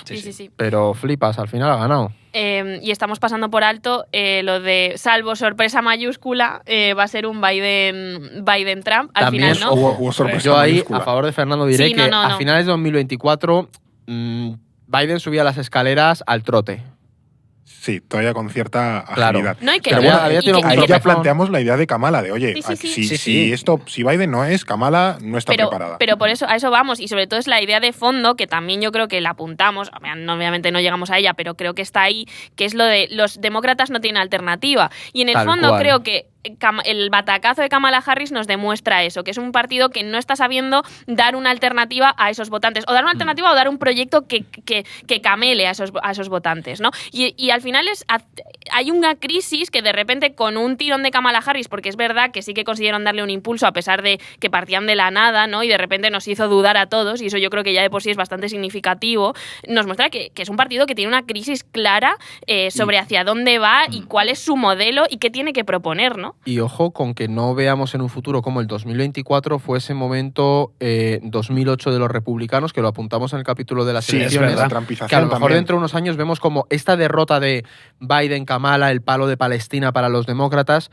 Sí. Pero flipas, al final ha ganado. Y estamos pasando por alto lo de, salvo sorpresa mayúscula, va a ser un Biden-Trump. Al También final, ¿no? Hubo sorpresa Yo ahí, mayúscula. a favor de Fernando, diré Sí, que no. a finales de 2024 Biden subía las escaleras al trote. Sí, todavía con cierta Claro. agilidad. No, y que, Pero había- bueno, había tenido un ahí ya tropezón. planteamos la idea de Kamala, de oye, Sí. si Biden no es, Kamala no está preparada. Pero por eso, a eso vamos, y sobre todo es la idea de fondo, que también yo creo que la apuntamos, obviamente no llegamos a ella, pero creo que está ahí, que es lo de los demócratas no tienen alternativa. Y en el Tal fondo cual. creo que el batacazo de Kamala Harris nos demuestra eso, que es un partido que no está sabiendo dar una alternativa a esos votantes, o dar una alternativa o dar un proyecto que camele a esos votantes, ¿no? Y al final hay una crisis que de repente con un tirón de Kamala Harris, porque es verdad que sí que consiguieron darle un impulso a pesar de que partían de la nada, ¿no? Y de repente nos hizo dudar a todos, y eso yo creo que ya de por sí es bastante significativo, nos muestra que es un partido que tiene una crisis clara sobre hacia dónde va y cuál es su modelo y qué tiene que proponer, ¿no? Y ojo con que no veamos en un futuro como el 2024 fue ese momento 2008 de los republicanos, que lo apuntamos en el capítulo de las Sí, es elecciones. verdad. La Que a trampización lo mejor también. dentro de unos años vemos como esta derrota de Biden, Kamala, el palo de Palestina para los demócratas,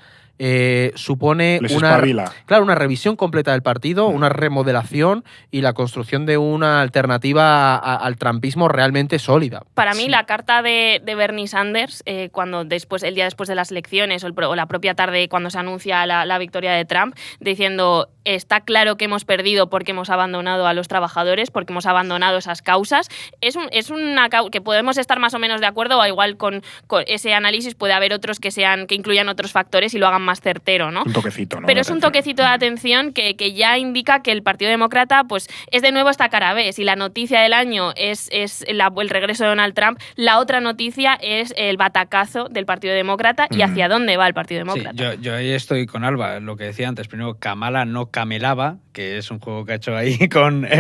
supone Les una espabila. revisión completa del partido, una remodelación y la construcción de una alternativa al trumpismo realmente sólida. Para mí, la carta de Bernie Sanders, cuando el día después de las elecciones o la propia tarde cuando se anuncia la victoria de Trump, diciendo está claro que hemos perdido porque hemos abandonado a los trabajadores, porque hemos abandonado esas causas, es una que podemos estar más o menos de acuerdo, o igual con ese análisis puede haber otros que incluyan otros factores y lo hagan más certero, ¿no? Un toquecito, ¿no? Pero de es un atención. toquecito de atención que ya indica que el Partido Demócrata pues es de nuevo esta cara B. Si la noticia del año es el regreso de Donald Trump, la otra noticia es el batacazo del Partido Demócrata y hacia dónde va el Partido Demócrata. Sí, yo ahí estoy con Alba, lo que decía antes. Primero, Kamala no camelaba, que es un juego que ha hecho ahí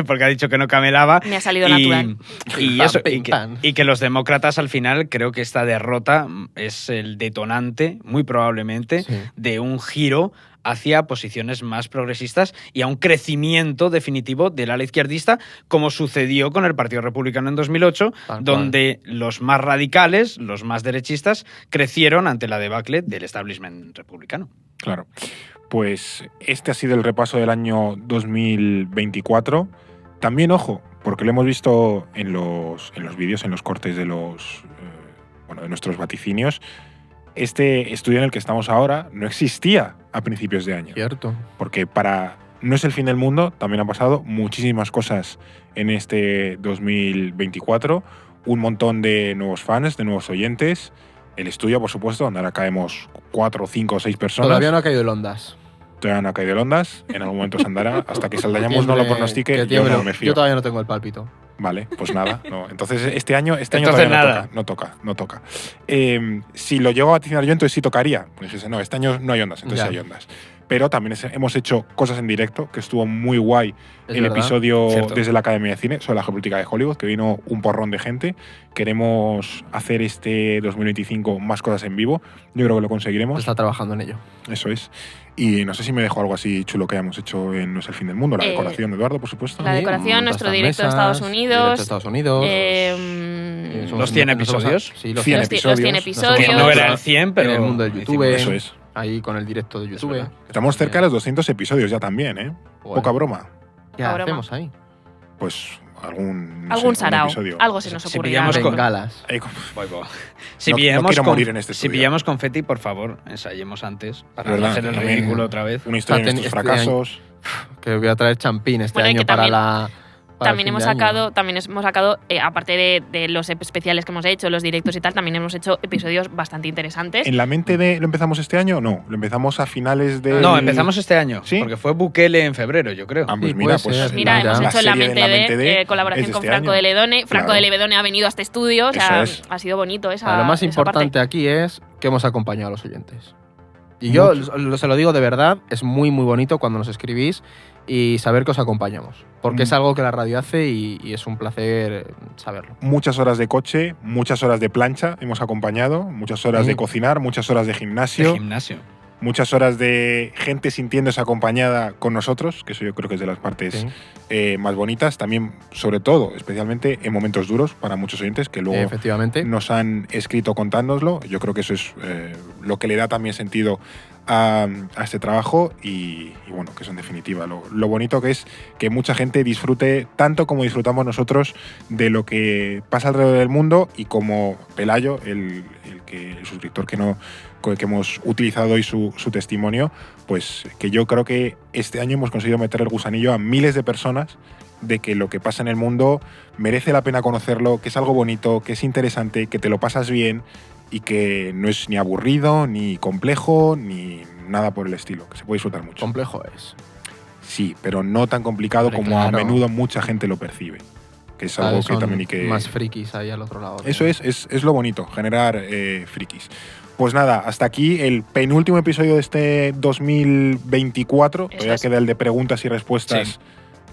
porque ha dicho que no camelaba. Me ha salido natural. Y que los demócratas al final, creo que esta derrota es el detonante, muy probablemente, Sí. de un giro hacia posiciones más progresistas y a un crecimiento definitivo del ala izquierdista, como sucedió con el Partido Republicano en 2008, Tal cual. donde los más radicales, los más derechistas, crecieron ante la debacle del establishment republicano. Claro. Pues este ha sido el repaso del año 2024. También, ojo, porque lo hemos visto en los vídeos, en los cortes de de nuestros vaticinios. Este estudio en el que estamos ahora no existía a principios de año. Cierto. Porque no es el fin del mundo, también han pasado muchísimas cosas en este 2024. Un montón de nuevos fans, de nuevos oyentes. El estudio, por supuesto, donde ahora caemos 4, 5 o 6 personas. Todavía no ha caído el Ondas. Todavía no ha caído el Ondas, en algún momento se andará. Hasta que Saldañamos no lo pronostique, Que yo tiemble. no me fío. Yo todavía no tengo el pálpito. Vale, pues nada. No. Entonces, este año Entonces todavía nada. no toca. Si lo llego a vaticinar yo, entonces sí tocaría. Pues dijese, no, este año no hay Ondas, entonces Ya. hay Ondas. Pero también hemos hecho cosas en directo, que estuvo muy guay. Es El verdad. episodio Cierto. desde la Academia de Cine sobre la geopolítica de Hollywood, que vino un porrón de gente. Queremos hacer este 2025 más cosas en vivo. Yo creo que lo conseguiremos. Está trabajando en ello. Eso es. Y no sé si me dejo algo así chulo que hayamos hecho en No es el fin del mundo. La decoración de Eduardo, por supuesto. La decoración, Sí, nuestro nuestras directo de mesas, Estados Unidos. directo de Estados Unidos. Eh, Los 100 episodios. Sí, los 100 los 100 episodios. Que no era el 100, pero en el mundo del YouTube. Eso es. Ahí con el directo de YouTube. verdad. Estamos cerca de los 200 episodios ya también, ¿eh? Joder. Poca broma. ¿Qué Broma. hacemos ahí? Pues algún sarao, episodio. algo se nos Si ocurrirá. pillamos ¿no? con- Bengalas. Si No pillamos quiero morir en este si estudio. pillamos confeti, por favor, ensayemos antes para ¿Verdad? no hacer el También. ridículo otra vez. Una historia de Este nuestros fracasos. Que voy a traer champín este Bueno, y año que para también- la. para el También fin hemos de año. sacado, aparte de los especiales que hemos hecho, los directos y tal, también hemos hecho episodios bastante interesantes. ¿En la mente ¿lo empezamos este año o no? ¿Lo empezamos a finales de...? No, empezamos este año, ¿Sí? porque fue Bukele en febrero, yo creo. Ah, pues Sí, mira, puede pues ser. Mira, Mira, hemos la hecho la serie mente, de La Mente de colaboración es de con este Franco año. de Ledone. Franco Claro. de Ledone ha venido a este estudio, o sea, Eso es. ha sido bonito esa Lo más esa importante parte. aquí es que hemos acompañado a los oyentes. Y yo se lo digo de verdad, es muy, muy bonito cuando nos escribís y saber que os acompañamos. Porque es algo que la radio hace y es un placer saberlo. Muchas horas de coche, muchas horas de plancha hemos acompañado, muchas horas Sí. de cocinar, muchas horas de De gimnasio. gimnasio. muchas horas de gente sintiéndose acompañada con nosotros, que eso yo creo que es de las partes más bonitas, también, sobre todo, especialmente en momentos duros para muchos oyentes que luego Efectivamente. nos han escrito contándonoslo. Yo creo que eso es lo que le da también sentido a este trabajo y bueno, que es en definitiva lo bonito que es que mucha gente disfrute tanto como disfrutamos nosotros de lo que pasa alrededor del mundo, y como Pelayo, el suscriptor que hemos utilizado hoy su testimonio, pues que yo creo que este año hemos conseguido meter el gusanillo a miles de personas de que lo que pasa en el mundo merece la pena conocerlo, que es algo bonito, que es interesante, que te lo pasas bien y que no es ni aburrido, ni complejo, ni nada por el estilo, que se puede disfrutar mucho. Complejo es. Sí, pero no tan complicado Hombre, como claro. a menudo mucha gente lo percibe, que es algo Cada vez que son también hay que... más frikis ahí al otro lado. Eso es lo bonito, generar frikis. Pues nada, hasta aquí el penúltimo episodio de este 2024. Todavía es. queda el de preguntas y respuestas Sí.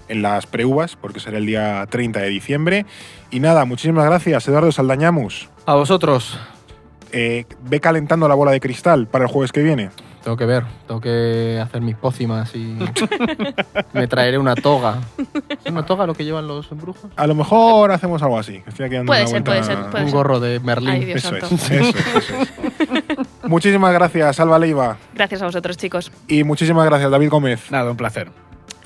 en las pre-uvas, porque será el día 30 de diciembre. Y nada, muchísimas gracias, Eduardo Saldañamus. A vosotros. Ve calentando la bola de cristal para el jueves que viene. Tengo que ver, tengo que hacer mis pócimas y me traeré una toga. ¿Es una toga lo que llevan los brujos? A lo mejor hacemos algo así. Estoy aquí dando Puede una ser, vuelta. puede ser, puede Un ser. gorro de Merlín. Ay, Dios Eso es, santo. eso es. Muchísimas gracias, Alba Leiva. Gracias a vosotros, chicos. Y muchísimas gracias, David Gómez. Nada, un placer.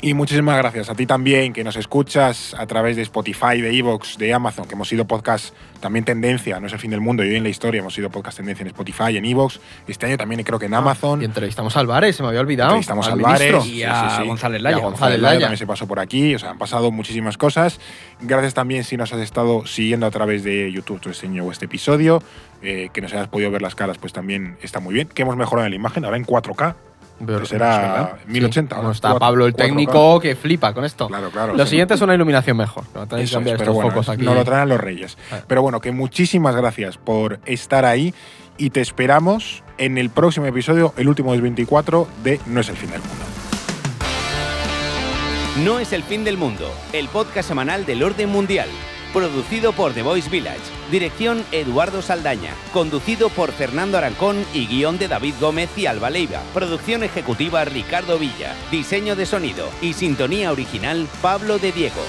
Y muchísimas gracias a ti también, que nos escuchas a través de Spotify, de iVoox, de Amazon, que hemos sido podcast también tendencia, no es el fin del mundo, y hoy en la historia hemos sido podcast tendencia en Spotify, en iVoox. Este año también creo que en Amazon. Y entrevistamos a Álvarez, se me había olvidado. Entrevistamos a al Álvarez. ministro. Y a González Laya. Y a González Laya. también se pasó por aquí, o sea, han pasado muchísimas cosas. Gracias también si nos has estado siguiendo a través de YouTube tu diseño o este episodio, que nos hayas podido ver las caras, pues también está muy bien. Que hemos mejorado en la imagen, ahora en 4K. Pero- Que será es verdad. 1080. Sí. ahora, No está 4K. Pablo el técnico que flipa con esto. Claro, claro. Lo sí. siguiente es una iluminación mejor. No tenéis que Eso cambiar es, pero estos bueno, focos aquí. nos lo traerán los Reyes. Ah. Pero bueno, que muchísimas gracias por estar ahí y te esperamos en el próximo episodio, el último del 24 de No es el fin del mundo. No es el fin del mundo, el podcast semanal del orden mundial. Producido por The Voice Village. Dirección Eduardo Saldaña. Conducido por Fernando Arancón y guión de David Gómez y Alba Leiva. Producción ejecutiva Ricardo Villa. Diseño de sonido y sintonía original Pablo de Diego.